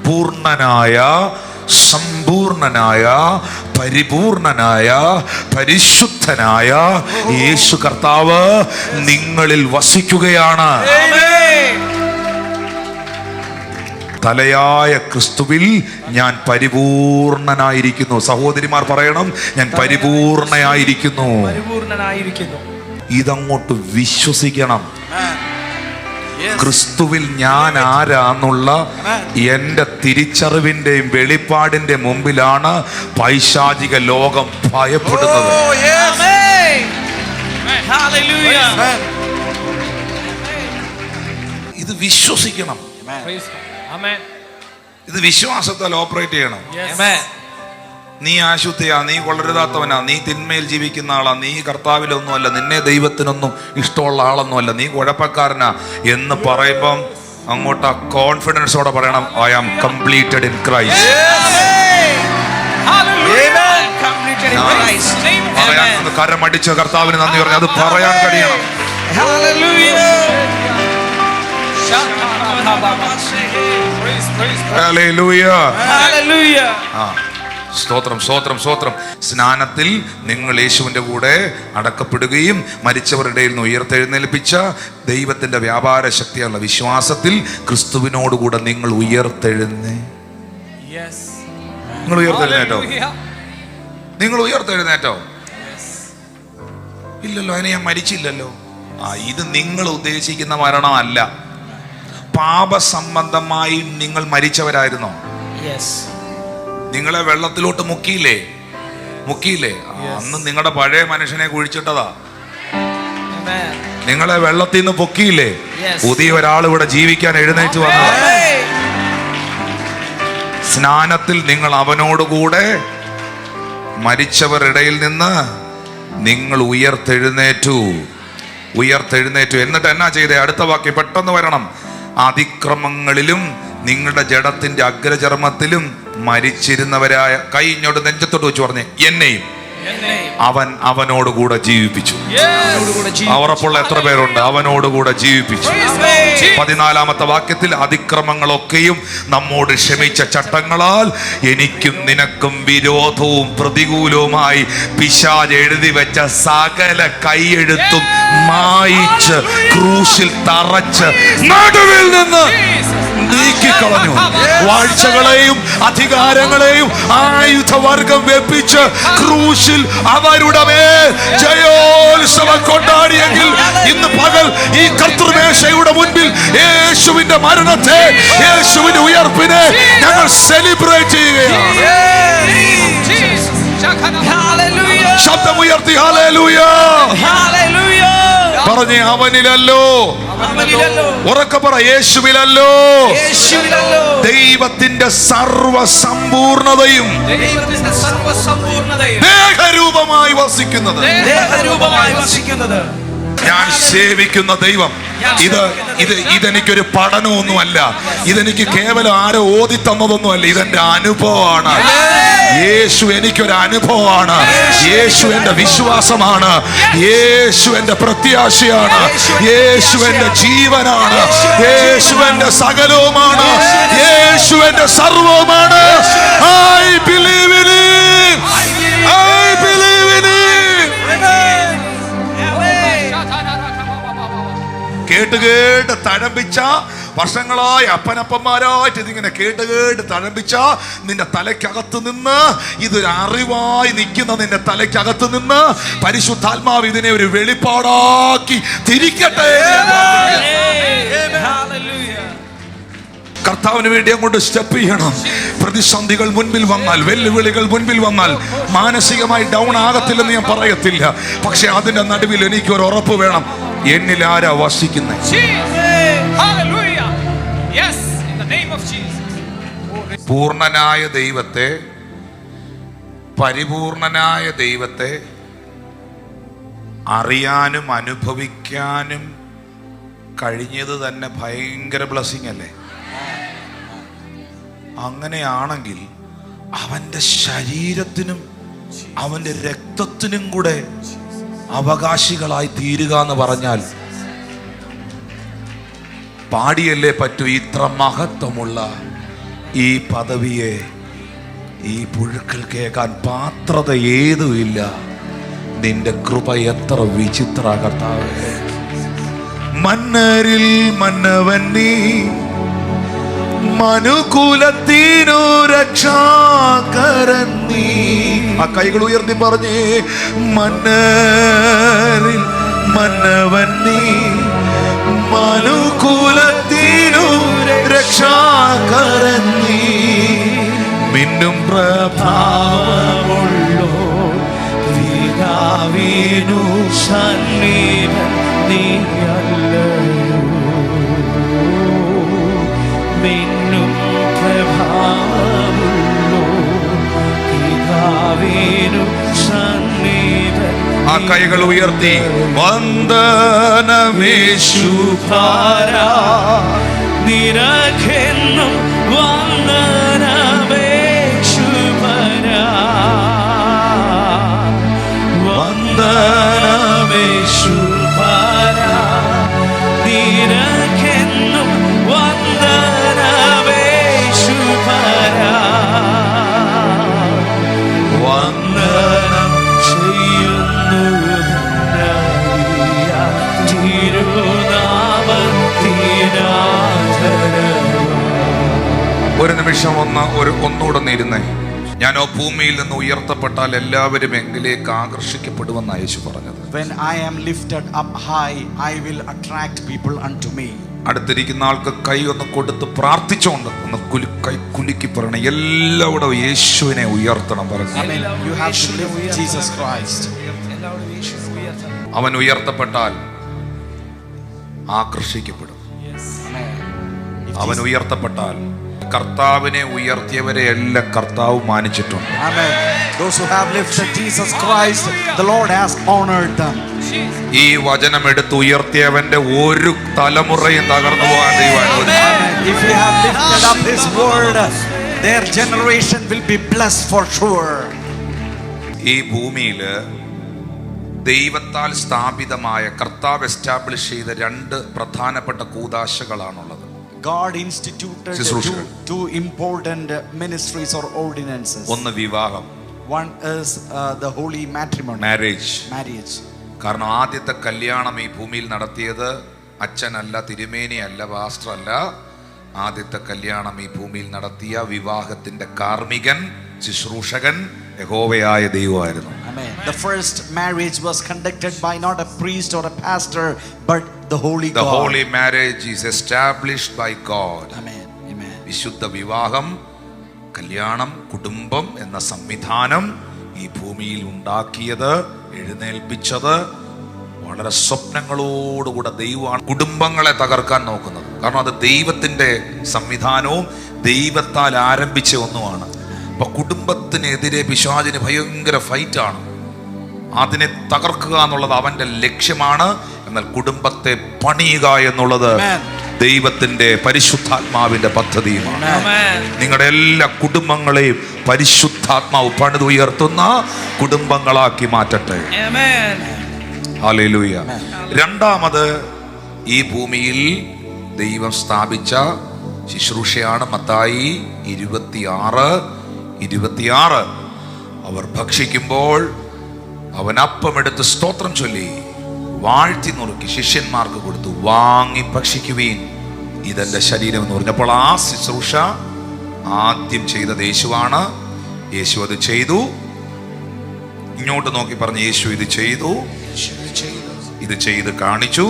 പൂർണ്ണനായ, സമ്പൂർണനായ, പരിപൂർണനായ, പരിശുദ്ധനായ യേശു കർത്താവ് നിങ്ങളിൽ വസിക്കുകയാണ്. തലയായ ക്രിസ്തുവിൽ ഞാൻ പരിപൂർണനായിരിക്കുന്നു. സഹോദരിമാർ പറയണം, ഞാൻ പരിപൂർണയായിരിക്കുന്നു. ഇതങ്ങോട്ട് വിശ്വസിക്കണം. ക്രിസ്തുവിൽ ഞാൻ ആരാന്നുള്ള എൻ്റെ തിരിച്ചറിവിൻ്റെയും വെളിപ്പാടിന്റെ മുമ്പിലാണ് പൈശാചിക ലോകം ഭയപ്പെടുന്നത്. ഇത് വിശ്വസിക്കണം. ഇത് വിശ്വാസത്താൽ ഓപ്പറേറ്റ് ചെയ്യണം. നീ ആശുദ്ധിയാ, നീ കൊള്ളരുതാത്തവനാ, നീ തിന്മയിൽ ജീവിക്കുന്ന ആളാ, നീ കർത്താവിലൊന്നുമല്ല, നിന്നെ ദൈവത്തിനൊന്നും ഇഷ്ടമുള്ള ആളൊന്നുമല്ല, നീ കുഴപ്പക്കാരനാ എന്ന് പറയുമ്പം അങ്ങോട്ട് ആ കോൺഫിഡൻസോടെ പറയണം, I am completed in Christ. കരമടിച്ച കർത്താവിന് നന്ദി പറഞ്ഞു അത് പറയാൻ കഴിയണം. സ്തോത്രം, സ്തോത്രം, സ്തോത്രം. സ്നാനത്തിൽ നിങ്ങൾ യേശുവിന്റെ കൂടെ അടക്കപ്പെടുകയും മരിച്ചവരുടെ ഇടയിൽ നിന്ന് ഉയർത്തെഴുന്നേൽപ്പിച്ച ദൈവത്തിന്റെ വ്യാപാര ശക്തിയുള്ള വിശ്വാസത്തിൽ ക്രിസ്തുവിനോടുകൂടെ നിങ്ങൾ നിങ്ങൾ ഉയർത്തെഴുന്നേറ്റോ? നിങ്ങൾ ഉയർത്തെഴുന്നേറ്റോ? ഇല്ലല്ലോ, അതിനെ ഞാൻ മരിച്ചില്ലല്ലോ. ഇത് നിങ്ങൾ ഉദ്ദേശിക്കുന്ന മരണമല്ല. പാപസംബന്ധമായി നിങ്ങൾ മരിച്ചവരായിരുന്നോ? നിങ്ങളെ വെള്ളത്തിലോട്ട് മുക്കിയില്ലേ? അന്ന് നിങ്ങളുടെ പഴയ മനുഷ്യനെ കുഴിച്ചിട്ടതാ. നിങ്ങളെ വെള്ളത്തിൽ നിന്ന് പൊക്കിയില്ലേ? പുതിയ ഒരാൾ ഇവിടെ ജീവിക്കാൻ എഴുന്നേറ്റ് വന്നതാ. സ്നാനത്തിൽ നിങ്ങൾ അവനോടുകൂടെ മരിച്ചവർ ഇടയിൽ നിന്ന് നിങ്ങൾ ഉയർത്തെഴുന്നേറ്റു. എന്നിട്ട് എന്നാ ചെയ്തേ? അടുത്ത വാക്യം പെട്ടെന്ന് വരണം. അതിക്രമങ്ങളിലും നിങ്ങളുടെ ജഡത്തിന്റെ അഗ്രചർമ്മത്തിലും മരിച്ചിരുന്നവരായ, കൈ ഇങ്ങോട്ട് നെഞ്ചത്തോട്ട് വെച്ച് പറഞ്ഞേ, എന്നെയും അവൻ അവനോടുകൂടെ ജീവിപ്പിച്ചു. ഉറപ്പുള്ള എത്ര പേരുണ്ട്? അവനോടുകൂടെ ജീവിപ്പിച്ചു. 14-ാമത്തെ വാക്യത്തിൽ അതിക്രമങ്ങളൊക്കെയും നമ്മോട് ക്ഷമിച്ച ചട്ടങ്ങളാൽ എനിക്കും നിനക്കും വിരോധവും പ്രതികൂലവുമായി പിശാച് എഴുതി വെച്ച സകല കൈയെഴുത്തും മായിച്ച് ക്രൂശിൽ തറച്ച് നടുവിൽ നിന്ന് നീക്കിക്കളഞ്ഞു. വാഴ്ചകളെയും അധികാരങ്ങളെയും ആയുധവർഗം വെപ്പിച്ച് ക്രൂശിൽ അവരുടെ മേൽ ജയോത്സവം കൊണ്ടാടിയെങ്കിൽ ഇന്ന് പകൽ ഈ കർത്തൃമേശയുടെ മുൻപിൽ യേശുവിന്റെ മരണത്തെ, യേശുവിന്റെ ഉയർപ്പിനെ ഞങ്ങൾ സെലിബ്രേറ്റ് ചെയ്യുകയാണ്. ശബ്ദമുയർത്തി ഹല്ലേലൂയ പറഞ്ഞേ. അവനിലല്ലോ, ഉറക്കെ പറ, യേശുവിലല്ലോ ദൈവത്തിന്റെ സർവസമ്പൂർണതയും ദേഹരൂപമായി വസിക്കുന്നത്. ഞാൻ സേവിക്കുന്ന ദൈവം ഇതെനിക്കൊരു പഠനമൊന്നുമല്ല, ഇതെനിക്ക് കേവലം ആരോ ഓതി തന്നതൊന്നുമല്ല, ഇതെന്റെ അനുഭവമാണ്. യേശു എനിക്കൊരു അനുഭവമാണ്. യേശു എന്റെ വിശ്വാസമാണ്. യേശു എന്റെ പ്രത്യാശയാണ്. യേശു എന്റെ ജീവനാണ്. യേശു എന്റെ സകലവുമാണ്. യേശു എന്റെ സർവവുമാണ്. I believe in him. I believe in him. കേട്ട് തഴമ്പിച്ച വർഷങ്ങളായി അപ്പനപ്പന്മാരായിട്ട് ഇതിങ്ങനെ കേട്ട് തഴമ്പിച്ച നിന്റെ തലയ്ക്കകത്ത് നിന്ന്, ഇതൊരു അറിവായി നിൽക്കുന്ന നിന്റെ തലയ്ക്കകത്ത് നിന്ന് പരിശുദ്ധാത്മാവ് ഇതിനെ ഒരു വെളിപ്പാടാക്കി തിരിക്കട്ടെ. കർത്താവിന് വേണ്ടി അങ്ങോട്ട് സ്റ്റെപ്പ് ചെയ്യണം. പ്രതിസന്ധികൾ മുൻപിൽ വന്നാൽ, വെല്ലുവിളികൾ മുൻപിൽ വന്നാൽ മാനസികമായി ഡൗൺ ആകത്തില്ലെന്ന് ഞാൻ പറയത്തില്ല. പക്ഷെ അതിന്റെ നടുവിൽ എനിക്കൊരു ഉറപ്പ് വേണം, എന്നിൽ ആരാ വസിക്കുന്നത്? പൂർണ്ണനായ ദൈവത്തെ, പരിപൂർണനായ ദൈവത്തെ അറിയാനും അനുഭവിക്കാനും കഴിഞ്ഞത് തന്നെ ഭയങ്കര ബ്ലെസ്സിങ് അല്ലേ? അങ്ങനെയാണെങ്കിൽ അവന്റെ ശരീരത്തിനും അവന്റെ രക്തത്തിനും കൂടെ അവകാശികളായി തീരുക എന്ന് പറഞ്ഞാൽ പാടിയല്ലേ പറ്റൂ. ഇത്ര മഹത്വമുള്ള ഈ പദവിയെ, ഈ പുഴുക്കൾ കേൾക്കാൻ പാത്രത ഏതുമില്ല. നിന്റെ കൃപ എത്ര വിചിത്ര കർത്താവേ. മന്നരിൽ മന്നവൻ നീ, മനുകുലത്തിനു രക്ഷാകരൻ നീ. ആ കൈകൾ ഉയർത്തി പറഞ്ഞേ, മന്നരിൽ മന്നവൻ നീ, മനുകുലത്തിനു രക്ഷാകരൻ നീ. മിന്നും പ്രഭാവമുള്ളോ പിതാവിനു സന്നിധൻ നീയല്ലോ. മിന്നും പ്രഭാവമുള്ളോ പിതാവിനു സന്നിധൻ. ആ കൈകൾ ഉയർത്തി വന്ദനമേശുപാരാ, നിനക്കെന്നും വന്ദനമേശുപാരാ, വന്ദനമേശുപാരാ, നിനക്കെന്നും വന്ദനമേശുപാരാ. വന്ദനം ചെയ്യുന്നു ഒരു നിമിഷം ഒന്നുകൂടെ ഇരുന്നേ. ഞാനോ ഭൂമിയിൽ നിന്ന് ഉയർത്തപ്പെട്ടാൽ എല്ലാവരും എങ്കിലേക്ക് ആകർഷിക്കപ്പെടുമെന്ന് യേശു പറഞ്ഞത്. When I am lifted up high, I will attract people unto me. അടുത്തിരിക്കുന്ന ആൾക്ക് കൈ ഒന്ന് കൊടുത്ത് പ്രാർത്ഥിച്ചോണ്ട് ഒന്ന് കൈ കുലുക്കി പറയണം, എല്ലാവരും യേശുവിനെ ഉയർത്തണം പറഞ്ഞു. You have to lift Jesus Christ. അവൻ ഉയർത്തപ്പെട്ടാൽ ആകർഷിക്കപ്പെടും. അവൻ ഉയർത്തപ്പെട്ടാൽ കർത്താവിനെ ഉയർത്തിയവരെ എല്ലാം കർത്താവ് മാനിച്ചിട്ടുണ്ട്. Amen. Those who have lifted Jesus Christ, the Lord has honored them. ഈ വചനം എടുത്ത് ഉയർത്തിയവന്റെ ഒരു തലമുറയും തകർന്നു പോകാൻ ദൈവം അനുവദിച്ചു. If we have lifted up His word, their generation will be blessed for sure. ഈ ഭൂമിയില് ദൈവത്താൽ സ്ഥാപിതമായ കർത്താവ് എസ്റ്റാബ്ലിഷ് ചെയ്ത രണ്ട് പ്രധാനപ്പെട്ട കൂദാശകളാണുള്ളത്. God instituted two important ministries or ordinances. ഒന്ന് വിവാഹം. One is the holy matrimony. Marriage. കാരണം ആദ്യത്തെ കല്യാണം ഈ ഭൂമിയിൽ നടത്തിയത് അച്ഛനല്ല, തിരുമേനിയല്ല, പാസ്റ്ററല്ല. ആദ്യത്തെ കല്യാണം ഈ ഭൂമിയിൽ നടത്തിയ വിവാഹത്തിന്റെ കാർമികൻ, ശുശ്രൂഷകൻ യഹോവയായ ദൈവമായിരുന്നു. Amen. The first marriage was conducted by not a priest or a pastor, but the holy God. The holy marriage is established by God. Amen. Amen. വിശുദ്ധ വിവാഹം, കല്യാണം, കുടുംബം എന്ന സംവിധാനം ഈ ഭൂമിയിൽ ഉണ്ടാക്കിയത്, എഴുന്നേൽപ്പിച്ചത് വളരെ സ്വപ്നങ്ങളോടുകൂടെ ദൈവമാണ് കുടുംബങ്ങളെ തകർക്കാൻ നോക്കുന്നത്. കാരണം അത് ദൈവത്തിന്റെ സംവിധാനവും ദൈവത്താൽ ആരംഭിച്ച ഒന്നുമാണ്. അപ്പൊ കുടുംബത്തിനെതിരെ പിശാചിന് ഭയങ്കര ഫൈറ്റാണ്. അതിനെ തകർക്കുക എന്നുള്ളത് അവന്റെ ലക്ഷ്യമാണ്. എന്നാൽ കുടുംബത്തെ പണിയുക എന്നുള്ളത് ദൈവത്തിന്റെ പരിശുദ്ധാത്മാവിന്റെ പദ്ധതിയുമാണ്. നിങ്ങളുടെ എല്ലാ കുടുംബങ്ങളെയും പരിശുദ്ധാത്മാവ് പണിതുയർത്തുന്ന കുടുംബങ്ങളാക്കി മാറ്റട്ടെ. ഹല്ലേലൂയ. രണ്ടാമത് ഈ ഭൂമിയിൽ ദൈവം സ്ഥാപിച്ച ശുശ്രൂഷയാണ് മത്തായി 26:26. അവർ ഭക്ഷിക്കുമ്പോൾ അവൻ അപ്പമെടുത്ത് സ്തോത്രം ചൊല്ലി വാഴ്ത്തി നുറുക്കി ശിഷ്യന്മാർക്ക് കൊടുത്തു. വാങ്ങി ഭക്ഷിക്കുവീൻ, ഇതെന്റെ ശരീരം എന്ന് പറഞ്ഞപ്പോൾ ആ ശുശ്രൂഷ ആദ്യം ചെയ്തത് യേശുവാണ്. യേശു അത് ചെയ്തു. ഇങ്ങോട്ട് നോക്കി പറഞ്ഞു, യേശു ഇത് ചെയ്തു, ഇത് ചെയ്ത് കാണിച്ചു.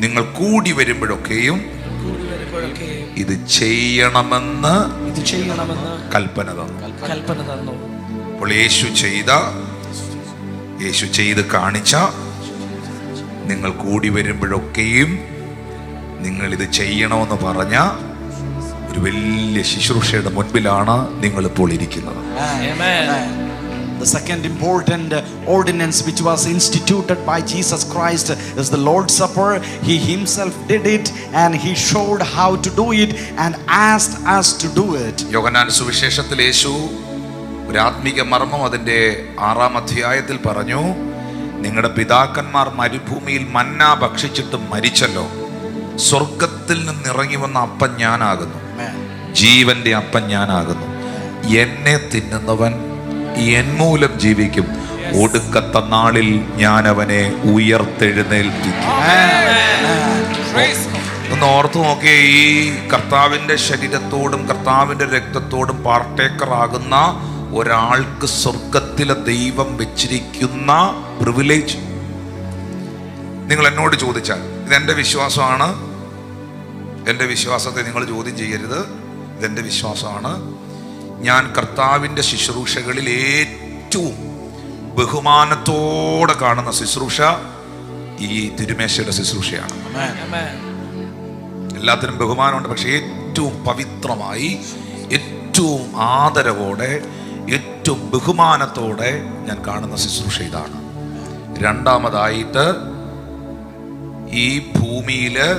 നിങ്ങൾ കൂടി വരുമ്പോഴൊക്കെയും ഇത് ചെയ്യണമെന്ന് കൽപ്പന തന്നു. അപ്പോൾ യേശു ചെയ്ത് കാണിച്ച, നിങ്ങൾ കൂടി വരുമ്പോഴൊക്കെയും നിങ്ങൾ ഇത് ചെയ്യണമെന്ന് പറഞ്ഞ ഒരു വലിയ ശുശ്രൂഷയുടെ മുൻപിലാണ് നിങ്ങൾ ഇപ്പോൾ ഇരിക്കുന്നത്. The second important ordinance which was instituted by Jesus Christ is the Lord's Supper. He himself did it and he showed how to do it and asked us to do it. യോഹന്നാൻ സുവിശേഷത്തിൽ യേശു ഒരു ആത്മീക മർമ്മം അതിന്റെ 6-ാം അധ്യായത്തിൽ പറഞ്ഞു, നിങ്ങളുടെ പിതാക്കന്മാർ മരുഭൂമിയിൽ മന്ന ഭക്ഷിച്ചിട്ട് മരിച്ചല്ലോ. സ്വർഗത്തിൽ നിന്ന് ഇറങ്ങി വന്ന അപ്പം ഞാനാകുന്നു, ജീവന്റെ അപ്പം ഞാനാകുന്നു. എന്നെ തിന്നുന്നവൻ എന്മൂലം ജീവിക്കും, ഒടുക്കത്തെ നാളിൽ ഞാൻ അവനെ ഉയർത്തെഴുന്നേൽപ്പിക്കും. ഒന്ന് ഓർത്തു നോക്കിയേ, ഈ കർത്താവിന്റെ ശരീരത്തോടും കർത്താവിന്റെ രക്തത്തോടും പാർട്ടേക്കർ ആകുന്ന ഒരാൾക്ക് സ്വർഗത്തിലെ ദൈവം വെച്ചിരിക്കുന്ന പ്രിവിലേജ്. നിങ്ങൾ എന്നോട് ചോദിച്ചാൽ, ഇതെന്റെ വിശ്വാസമാണ്, എൻ്റെ വിശ്വാസത്തെ നിങ്ങൾ ചോദ്യം ചെയ്യരുത്, ഇതെന്റെ വിശ്വാസമാണ്. ഞാൻ കർത്താവിൻ്റെ ശുശ്രൂഷകളിൽ ഏറ്റവും ബഹുമാനത്തോടെ കാണുന്ന ശുശ്രൂഷ ഈ തിരുമേശയുടെ ശുശ്രൂഷയാണ്. എല്ലാത്തിനും ബഹുമാനമുണ്ട്, പക്ഷെ ഏറ്റവും പവിത്രമായി, ഏറ്റവും ആദരവോടെ, ഏറ്റവും ബഹുമാനത്തോടെ ഞാൻ കാണുന്ന ശുശ്രൂഷ ഇതാണ്. രണ്ടാമതായിട്ട്, ഈ ഭൂമിയില്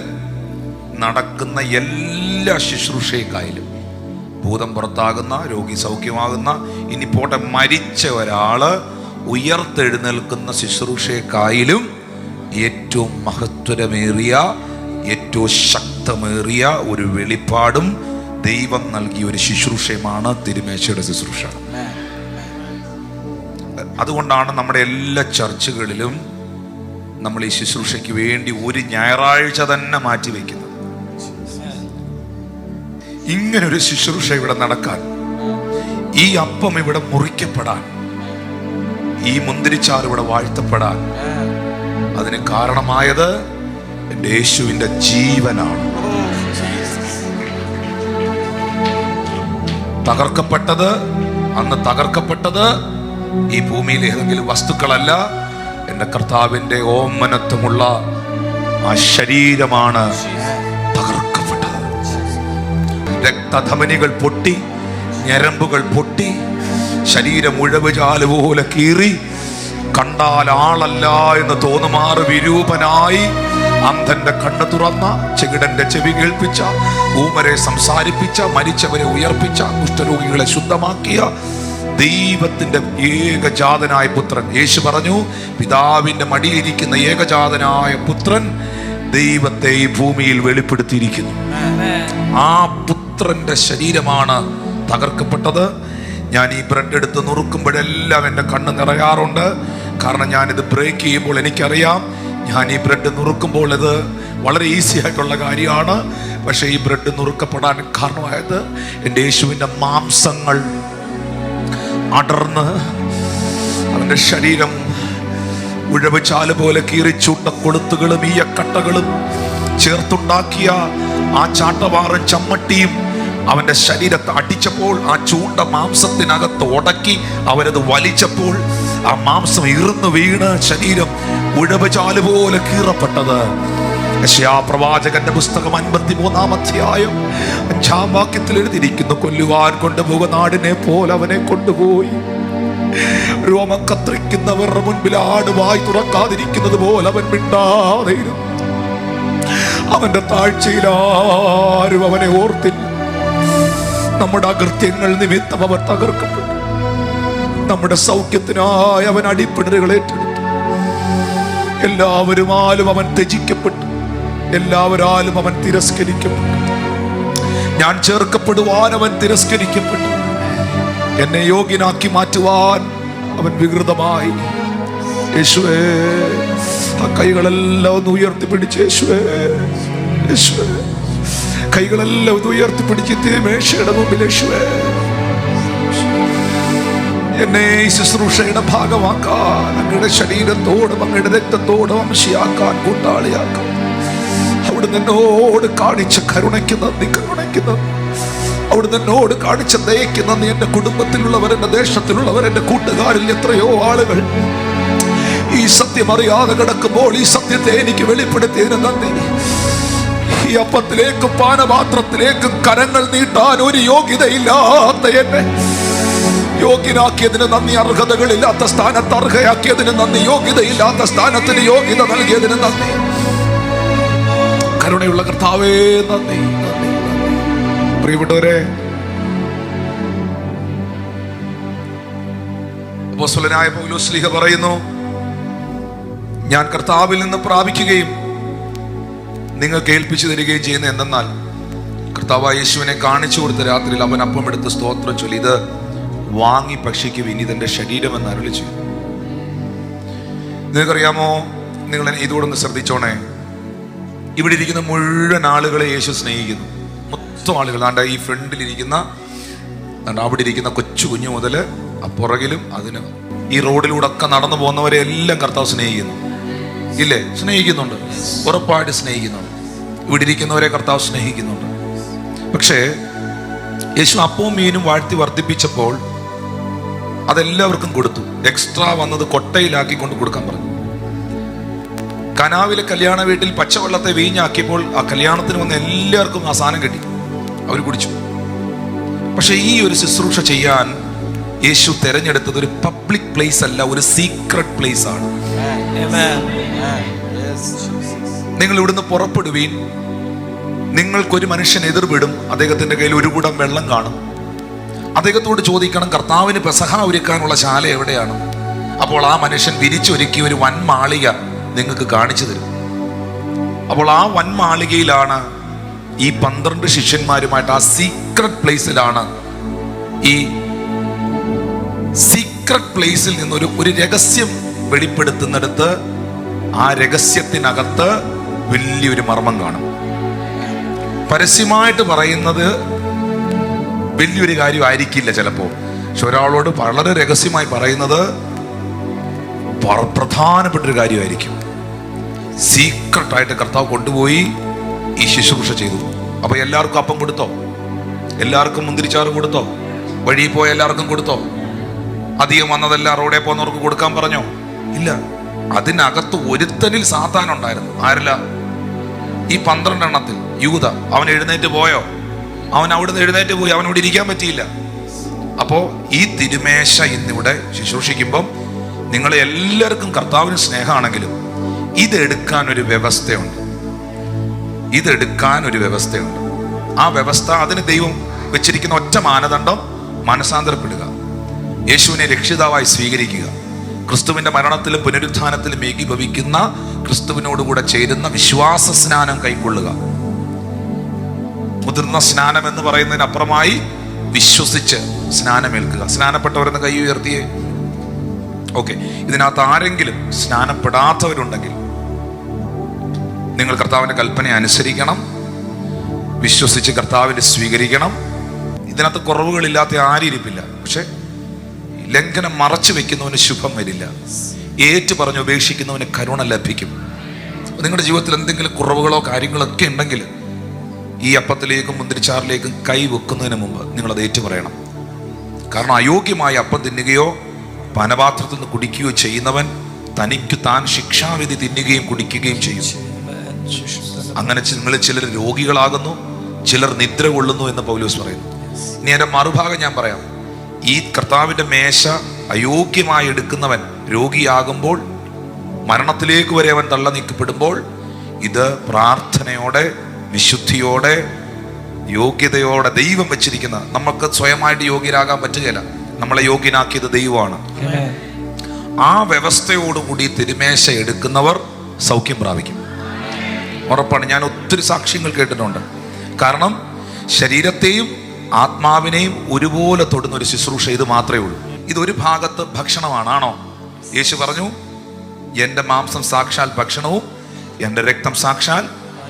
നടക്കുന്ന എല്ലാ ശുശ്രൂഷയെക്കായാലും, ഭൂതം പുറത്താകുന്ന, രോഗി സൗഖ്യമാകുന്ന, ഇനി പോട്ടെ മരിച്ച ഒരാള് ഉയർത്തെഴുന്നേൽക്കുന്ന ശുശ്രൂഷയെക്കായാലും ഏറ്റവും മഹത്വരമേറിയ, ഏറ്റവും ശക്തമേറിയ ഒരു വെളിപ്പാടും ദൈവം നൽകിയ ഒരു ശുശ്രൂഷയുമാണ് തിരുമേശയുടെ ശുശ്രൂഷ. അതുകൊണ്ടാണ് നമ്മുടെ എല്ലാ ചർച്ചുകളിലും നമ്മൾ ഈ ശുശ്രൂഷയ്ക്ക് വേണ്ടി ഒരു ഞായറാഴ്ച തന്നെ മാറ്റി വയ്ക്കുന്നത്. ഇങ്ങനൊരു ശുശ്രൂഷ ഇവിടെ നടക്കാൻ, ഈ അപ്പം ഇവിടെ മുറിക്കപ്പെടാൻ, ഈ മുന്തിരിച്ചാറ് ഇവിടെ വാഴ്ത്തപ്പെടാൻ അതിന് കാരണമായത് എൻ്റെ യേശുവിൻ്റെ ജീവനാണ്. അന്ന് തകർക്കപ്പെട്ടത് ഈ ഭൂമിയിൽ ഏതെങ്കിലും വസ്തുക്കളല്ല, എൻ്റെ കർത്താവിൻ്റെ ഓമനത്വമുള്ള ആ ശരീരമാണ് തകർക്കപ്പെട്ടത്. രക്തധമനികൾ പൊട്ടി, ഞരമ്പുകൾ പൊട്ടി, ശരീരം ഉഴവുചാല് പോലെ കീറി, കണ്ടാൽ ആളല്ല എന്ന് തോന്നുമാറ് വിരൂപനായി, അന്ധന്റെ കണ്ണ് തുറന്ന, ചെകിടന്റെ ചെവി കേൾപ്പിച്ച, ഊമരെ സംസാരിപ്പിച്ച, മരിച്ചവരെ ഉയർപ്പിച്ച, കുഷ്ഠരോഗികളെ ശുദ്ധമാക്കിയ ദൈവത്തിന്റെ ഏകജാതനായ പുത്രൻ. യേശു പറഞ്ഞു, പിതാവിന്റെ മടിയിലിരിക്കുന്ന ഏകജാതനായ പുത്രൻ ദൈവത്തെ ഈ ഭൂമിയിൽ വെളിപ്പെടുത്തിയിരിക്കുന്നു. ആ പുത്രന്റെ ശരീരമാണ് തകർക്കപ്പെട്ടത്. ഞാൻ ഈ ബ്രെഡ് എടുത്ത് നുറുക്കുമ്പോഴെല്ലാം എൻ്റെ കണ്ണ് നിറയാറുണ്ട്. കാരണം ഞാനിത് ബ്രേക്ക് ചെയ്യുമ്പോൾ എനിക്കറിയാം, ഞാൻ ഈ ബ്രെഡ് നുറുക്കുമ്പോൾ ഇത് വളരെ ഈസി ആയിട്ടുള്ള കാര്യമാണ്. പക്ഷേ ഈ ബ്രെഡ് നുറുക്കപ്പെടാൻ കാരണമായത് എൻ്റെ യേശുവിൻ്റെ മാംസങ്ങൾ അടർന്ന് അവൻ്റെ ശരീരം ഉഴവുചാല് പോലെ കീറി ചൂട്ടക്കൊളുത്തുകളും ഈയക്കട്ടകളും ചേർത്തുണ്ടാക്കിയ ആ ചാട്ടവാറും ചമ്മട്ടിയും അവന്റെ ശരീരത്തെ അടിച്ചപ്പോൾ, ആ ചൂണ്ട മാംസത്തിനകത്ത് ഉടക്കി അവരത് വലിച്ചപ്പോൾ ആ മാംസം ഇറുന്നു വീണ് ശരീരം ഉഴവുചാല് പോലെ കീറപ്പെട്ടത്. യെശയ്യാ പ്രവാചകന്റെ പുസ്തകം 53-ാം അധ്യായം 5-ാം വാക്യത്തിൽ എഴുതിയിരിക്കുന്നു, കൊല്ലുവാൻ കൊണ്ടുപോകുന്ന ആടിനെ പോലെ അവനെ കൊണ്ടുപോയി. രോമം കത്രിക്കുന്നവരുടെ മുൻപിൽ ആട് വായി തുറക്കാതിരിക്കുന്നത് പോലെ അവൻ മിണ്ടാതെയിരുന്നു. അവന്റെ താഴ്ചയിൽ ആരും അവനെ ഓർത്തില്ല. നമ്മുടെ അകൃത്യങ്ങൾ നിമിത്തം അവൻ തകർക്കപ്പെട്ടു. നമ്മുടെ സൗഖ്യത്തിനായി അവൻ അടിപ്പിണരുകൾ ഏറ്റെടുത്തു. എല്ലാവരുമാലും അവൻ ത്യജിക്കപ്പെട്ടു. എല്ലാവരാലും അവൻ തിരസ്കരിക്കപ്പെട്ടു. ഞാൻ ചേർക്കപ്പെടുവാൻ അവൻ തിരസ്കരിക്കപ്പെട്ടു. എന്നെ യോഗ്യനാക്കി മാറ്റുവാൻ അവൻ വികൃതമായി. യേശുവേ, ആ കൈകളെല്ലാം ഒന്ന് ഉയർത്തിപ്പിടിച്ച്, യേശുവേ, യേശുവേ, കൈകളെല്ലാം ഒന്ന് ഉയർത്തിപ്പിടിച്ച് മേശയുടെ മുമ്പിൽ, യേശുവേ, എന്നെ ഈ ശുശ്രൂഷയുടെ ഭാഗമാക്കാൻ, അങ്ങയുടെ ശരീരത്തോടും അങ്ങയുടെ രക്തത്തോടും അംശയാക്കാൻ, കൂട്ടാളിയാക്കാൻ അവിടുന്ന് എന്നോട് കാണിച്ച കരുണയ്ക്ക് നന്ദി, കരുണയ്ക്ക് നന്ദി. അവിടുന്ന് എന്നോട് കാണിച്ച ദയയ്ക്ക് നന്ദി. എൻ്റെ കുടുംബത്തിലുള്ളവർ, എൻ്റെ ദേശത്തിലുള്ളവർ, എൻ്റെ കൂട്ടുകാരിൽ എത്രയോ ആളുകൾ ഈ സത്യം അറിയാതെ കിടക്കുമ്പോൾ ഈ സത്യത്തെ എനിക്ക് വെളിപ്പെടുത്തിയതിന് നന്ദി. ഈ അപ്പത്തിലേക്കും പാനപാത്രത്തിലേക്കും കരങ്ങൾ നീട്ടാൻ ഒരു യോഗ്യതയില്ലാത്ത എന്നെ യോഗ്യനാക്കിയതിന് നന്ദി. അർഹതകളില്ലാത്ത സ്ഥാനത്ത് അർഹയാക്കിയതിന് നന്ദി. യോഗ്യതയില്ലാത്ത സ്ഥാനത്തിന് യോഗ്യത നൽകിയതിന് നന്ദി. കരുണയുള്ള കർത്താവേ, നന്ദി, നന്ദി. പ്രിയപ്പെട്ടവരെ, അപ്പോസ്തലനായ പൗലോസ് ശ്ലീഹ പറയുന്നു, ഞാൻ കർത്താവിൽ നിന്ന് പ്രാപിക്കുകയും നിങ്ങൾക്ക് ഏൽപ്പിച്ചു തരികയും ചെയ്യുന്ന എന്തെന്നാൽ, കർത്താവായ യേശുവിനെ കാണിച്ചു കൊടുത്ത രാത്രിയിൽ അവൻ അപ്പം എടുത്ത് സ്തോത്രം ചൊല്ലി, ഇത് വാങ്ങി ഭക്ഷിക്കുവിൻ, ഇതെന്റെ ശരീരമെന്ന് അരുളി ചെയ്തു. നിങ്ങൾക്കറിയാമോ, നിങ്ങൾ ഇതുകൂടെ ഒന്ന് ശ്രദ്ധിച്ചോണേ, ഇവിടെ ഇരിക്കുന്ന മുഴുവൻ ആളുകളെ യേശു സ്നേഹിക്കുന്നു. മൊത്തം ആളുകൾ, ആണ്ട ഈ ഫ്രണ്ടിലിരിക്കുന്ന, അവിടെ ഇരിക്കുന്ന കൊച്ചു കുഞ്ഞു മുതൽ ആ പുറകിലും അതിന് ഈ റോഡിലൂടെ ഒക്കെ നടന്നു പോകുന്നവരെ എല്ലാം കർത്താവ് സ്നേഹിക്കുന്നു. ഇല്ലേ? സ്നേഹിക്കുന്നുണ്ട്, ഉറപ്പായിട്ട് സ്നേഹിക്കുന്നുണ്ട്. ഇവിടെ ഇരിക്കുന്നവരെ കർത്താവ് സ്നേഹിക്കുന്നുണ്ട്. പക്ഷേ യേശു അപ്പവും മീനും വാഴ്ത്തി വർദ്ധിപ്പിച്ചപ്പോൾ അതെല്ലാവർക്കും കൊടുത്തു. എക്സ്ട്രാ വന്നത് കൊട്ടയിലാക്കിക്കൊണ്ട് കൊടുക്കാൻ പറഞ്ഞു. കനാവിലെ കല്യാണ വീട്ടിൽ പച്ചവെള്ളത്തെ വീഞ്ഞാക്കിയപ്പോൾ ആ കല്യാണത്തിന് വന്ന എല്ലാവർക്കും ആ സാധനം കിട്ടി, അവർ കുടിച്ചു. പക്ഷെ ഈ ഒരു ശുശ്രൂഷ ചെയ്യാൻ യേശു തെരഞ്ഞെടുത്തത് ഒരു പബ്ലിക് പ്ലേസ് അല്ല, ഒരു സീക്രട്ട് പ്ലേസ് ആണ്. നിങ്ങൾ ഇവിടുന്ന് പുറപ്പെടുവീൻ, നിങ്ങൾക്കൊരു മനുഷ്യൻ എതിർവിടും, അദ്ദേഹത്തിന്റെ കയ്യിൽ ഒരു കുടം വെള്ളം കാണും. അദ്ദേഹത്തോട് ചോദിക്കണം, കർത്താവിന് പെസഹ ഒരുക്കാനുള്ള ശാല എവിടെയാണ്? അപ്പോൾ ആ മനുഷ്യൻ വിരിച്ചൊരുക്കിയ ഒരു വൻമാളിക നിങ്ങൾക്ക് കാണിച്ചു തരും. അപ്പോൾ ആ വൻമാളികയിലാണ് ഈ 12 ശിഷ്യന്മാരുമായിട്ട്, ആ സീക്രട്ട് പ്ലേസിലാണ്, ഈ സീക്രട്ട് പ്ലേസിൽ നിന്നൊരു രഹസ്യം വെളിപ്പെടുത്തുന്നിടത്ത് ആ രഹസ്യത്തിനകത്ത് വലിയൊരു മർമ്മം കാണും. പരസ്യമായിട്ട് പറയുന്നത് വലിയൊരു കാര്യമായിരിക്കില്ല ചിലപ്പോൾ, പക്ഷെ ഒരാളോട് വളരെ രഹസ്യമായി പറയുന്നത് പ്രധാനപ്പെട്ടൊരു കാര്യമായിരിക്കും. സീക്രട്ടായിട്ട് കർത്താവ് കൊണ്ടുപോയി ഈ ശുശ്രൂഷ ചെയ്തു. അപ്പൊ എല്ലാവർക്കും അപ്പം കൊടുത്തോ? എല്ലാവർക്കും മുന്തിരിച്ചാറ് കൊടുത്തോ? വഴിയിൽ പോയ എല്ലാവർക്കും കൊടുത്തോ? അധികം വന്നതെല്ലാം റോഡേ പോകുന്നവർക്ക് കൊടുക്കാൻ പറഞ്ഞോ? ഇല്ല. അതിനകത്ത് ഒരുത്തനിൽ സാത്താനുണ്ടായിരുന്നു. ആരല്ല? ഈ 12 എണ്ണത്തിൽ യൂദ. അവൻ എഴുന്നേറ്റ് പോയോ? അവൻ അവിടുന്ന് എഴുന്നേറ്റ് പോയി, അവനോട് ഇരിക്കാൻ പറ്റിയില്ല. അപ്പോൾ ഈ തിരുമേശ ഇന്നിവിടെ ശുശ്രൂഷിക്കുമ്പം നിങ്ങളെ എല്ലാവർക്കും കർത്താവിന് സ്നേഹമാണെങ്കിലും ഇതെടുക്കാൻ ഒരു വ്യവസ്ഥയുണ്ട്. ഇതെടുക്കാൻ ഒരു വ്യവസ്ഥയുണ്ട്. ആ വ്യവസ്ഥ, അതിന് ദൈവം വെച്ചിരിക്കുന്ന ഒറ്റ മാനദണ്ഡം മാനസാന്തരപ്പെടുക, യേശുവിനെ രക്ഷിതാവായി സ്വീകരിക്കുക, ക്രിസ്തുവിന്റെ മരണത്തിലും പുനരുത്ഥാനത്തിലും ഏകീഭവിക്കുന്ന ക്രിസ്തുവിനോടുകൂടെ ചേരുന്ന വിശ്വാസ സ്നാനം കൈക്കൊള്ളുക. മുതിർന്ന സ്നാനം എന്ന് പറയുന്നതിനപ്പുറമായി വിശ്വസിച്ച് സ്നാനമേൽക്കുക. സ്നാനപ്പെട്ടവരെന്ന് കൈ ഉയർത്തിയേ. ഓക്കെ, ഇതിനകത്ത് ആരെങ്കിലും സ്നാനപ്പെടാത്തവരുണ്ടെങ്കിൽ നിങ്ങൾ കർത്താവിന്റെ കൽപ്പന അനുസരിക്കണം, വിശ്വസിച്ച് കർത്താവിനെ സ്വീകരിക്കണം. ഇതിനകത്ത് കുറവുകളില്ലാത്ത ആരും ഇരിപ്പില്ല. പക്ഷെ ലംഘനം മറച്ചു വെക്കുന്നവന് ശുഭം വരില്ല, ഏറ്റു പറഞ്ഞ് ഉപേക്ഷിക്കുന്നവന് കരുണ ലഭിക്കും. നിങ്ങളുടെ ജീവിതത്തിൽ എന്തെങ്കിലും കുറവുകളോ കാര്യങ്ങളൊക്കെ ഉണ്ടെങ്കിൽ ഈ അപ്പത്തിലേക്കും മുന്തിരിച്ചാറിലേക്കും കൈ വെക്കുന്നതിന് മുമ്പ് നിങ്ങളത് ഏറ്റു പറയണം. കാരണം അയോഗ്യമായ അപ്പം തിന്നുകയോ പാനപാത്രത്തിൽ നിന്ന് കുടിക്കുകയോ ചെയ്യുന്നവൻ തനിക്ക് താൻ ശിക്ഷാവിധി തിന്നുകയും കുടിക്കുകയും ചെയ്യും. അങ്ങനെ നിങ്ങൾ ചിലർ രോഗികളാകുന്നു, ചിലർ നിദ്ര കൊള്ളുന്നു എന്ന് പൗലോസ് പറയുന്നു. ഇനി എൻ്റെ മറുഭാഗം ഞാൻ പറയാം. ഈ കർത്താവിൻ്റെ മേശ അയോഗ്യമായി എടുക്കുന്നവൻ രോഗിയാകുമ്പോൾ, മരണത്തിലേക്ക് വരെ അവൻ തള്ള നീക്കപ്പെടുമ്പോൾ, ഇത് പ്രാർത്ഥനയോടെ, വിശുദ്ധിയോടെ, യോഗ്യതയോടെ ദൈവം വെച്ചിരിക്കുന്ന, നമുക്ക് സ്വയമായിട്ട് യോഗ്യരാകാൻ പറ്റുകയില്ല, നമ്മളെ യോഗ്യനാക്കിയത് ദൈവമാണ്. ആ വ്യവസ്ഥയോടുകൂടി തിരുമേശ എടുക്കുന്നവർ സൗഖ്യം പ്രാപിക്കും, ഉറപ്പാണ്. ഞാൻ ഒത്തിരി സാക്ഷ്യങ്ങൾ കേട്ടിട്ടുണ്ട്. കാരണം ശരീരത്തെയും ആത്മാവിനെയും ഒരുപോലെ തൊടുന്ന ഒരു ശുശ്രൂഷ ഇത് മാത്രമേ ഉള്ളൂ. ഇതൊരു ഭാഗത്ത് ഭക്ഷണമാണോ? യേശു പറഞ്ഞു, എൻ്റെ മാംസം സാക്ഷാൽ ഭക്ഷണവും എൻ്റെ രക്തം സാക്ഷാൽ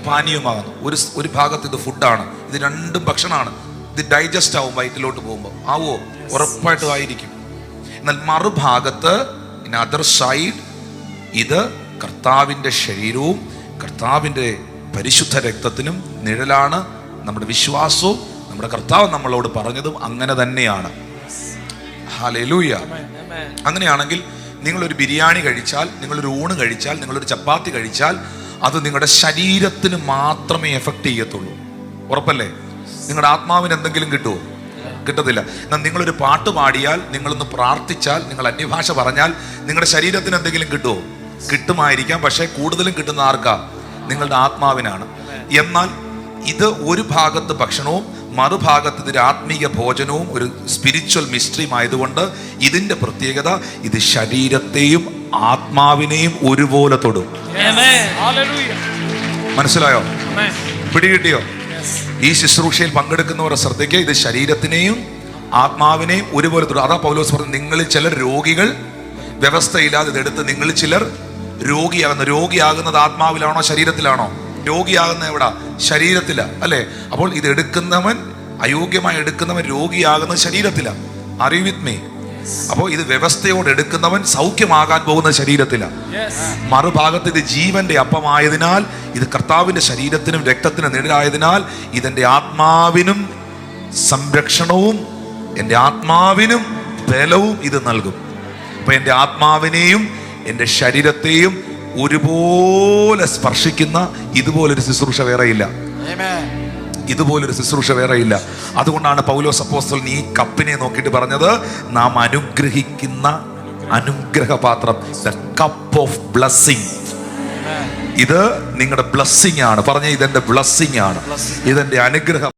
പാനീയമാകുന്നു. ഒരു ഭാഗത്ത് ഇത് ഫുഡാണ്, ഇത് രണ്ടും ഭക്ഷണമാണ്. ഇത് ഡൈജസ്റ്റ് ആവും വയറ്റിലോട്ട് പോകുമ്പോൾ. ആവോ? ഉറപ്പായിട്ടും ആയിരിക്കും. എന്നാൽ മറുഭാഗത്ത്, ഇൻ അതർ സൈഡ്, ഇത് കർത്താവിൻ്റെ ശരീരവും കർത്താവിൻ്റെ പരിശുദ്ധ രക്തത്തിനും നിഴലാണ്. നമ്മുടെ വിശ്വാസവും നമ്മുടെ കർത്താവ് നമ്മളോട് പറഞ്ഞതും അങ്ങനെ തന്നെയാണ്. ഹല്ലേലൂയ. അങ്ങനെയാണെങ്കിൽ നിങ്ങളൊരു ബിരിയാണി കഴിച്ചാൽ, നിങ്ങളൊരു ഊണ് കഴിച്ചാൽ, നിങ്ങളൊരു ചപ്പാത്തി കഴിച്ചാൽ അത് നിങ്ങളുടെ ശരീരത്തിന് മാത്രമേ എഫക്റ്റ് ചെയ്യത്തുള്ളൂ. ഉറപ്പല്ലേ? നിങ്ങളുടെ ആത്മാവിന് എന്തെങ്കിലും കിട്ടുമോ? കിട്ടത്തില്ല. എന്നാൽ നിങ്ങളൊരു പാട്ട് പാടിയാൽ, നിങ്ങളൊന്ന് പ്രാർത്ഥിച്ചാൽ, നിങ്ങൾ അന്യഭാഷ പറഞ്ഞാൽ നിങ്ങളുടെ ശരീരത്തിന് എന്തെങ്കിലും കിട്ടുമോ? കിട്ടുമായിരിക്കാം. പക്ഷേ കൂടുതലും കിട്ടുന്ന ആർക്കാ? നിങ്ങളുടെ ആത്മാവിനാണ്. എന്നാൽ ഇത് ഒരു ഭാഗത്ത് ഭക്ഷണവും മറുഭാഗത്ത് ഇതൊരു ആത്മീയ ഭോജനവും ഒരു സ്പിരിച്വൽ മിസ്റ്ററിയും ആയതുകൊണ്ട് ഇതിന്റെ പ്രത്യേകത, ഇത് ശരീരത്തെയും ആത്മാവിനെയും ഒരുപോലെ തൊടും. മനസ്സിലായോ? പിടികിട്ടിയോ? ഈ ശുശ്രൂഷയിൽ പങ്കെടുക്കുന്നവരുടെ ശ്രദ്ധയ്ക്ക്, ഇത് ശരീരത്തിനെയും ആത്മാവിനെയും ഒരുപോലെ തൊടും. അതാ പൗലോസ് പറഞ്ഞു, നിങ്ങളിൽ ചിലർ രോഗികൾ, വ്യവസ്ഥയില്ലാതെ ഇതെടുത്ത് നിങ്ങളിൽ ചിലർ രോഗിയാകുന്നത് ആത്മാവിലാണോ ശരീരത്തിലാണോ? രോഗിയാകുന്ന എവിടാ? ശരീരത്തില, അല്ലേ? അപ്പോൾ ഇത് എടുക്കുന്നവൻ, അയോഗ്യമായി എടുക്കുന്നവൻ രോഗിയാകുന്നത് ശരീരത്തില. Are you with me? അപ്പോൾ ഇത് വ്യവസ്ഥയോട് എടുക്കുന്നവൻ സൗഖ്യമാകാൻ പോകുന്ന ശരീരത്തില. മറുഭാഗത്ത് ഇത് ജീവന്റെ അപ്പമായതിനാൽ, ഇത് കർത്താവിന്റെ ശരീരത്തിനും രക്തത്തിനും നിഴലായതിനാൽ, ഇതെന്റെ ആത്മാവിനും സംരക്ഷണവും എൻ്റെ ആത്മാവിനും ബലവും ഇത് നൽകും. അപ്പൊ എൻ്റെ ആത്മാവിനെയും എൻ്റെ ശരീരത്തെയും ഒരുപോലെ സ്പർശിക്കുന്ന ഇതുപോലൊരു ശുശ്രൂഷ വേറെയില്ല. ഇതുപോലൊരു ശുശ്രൂഷ വേറെയില്ല. അതുകൊണ്ടാണ് പൗലോസ് അപ്പോസ്തലൻ ഈ കപ്പിനെ നോക്കിയിട്ട് പറഞ്ഞത്, നാം അനുഗ്രഹിക്കുന്ന അനുഗ്രഹപാത്രം, ദ കപ്പ് ഓഫ് ബ്ലെസ്സിങ്. ഇത് നിങ്ങളുടെ ബ്ലെസ്സിങ് ആണ്. പറഞ്ഞ, ഇതെന്റെ ബ്ലെസ്സിങ് ആണ്, ഇതെന്റെ അനുഗ്രഹം.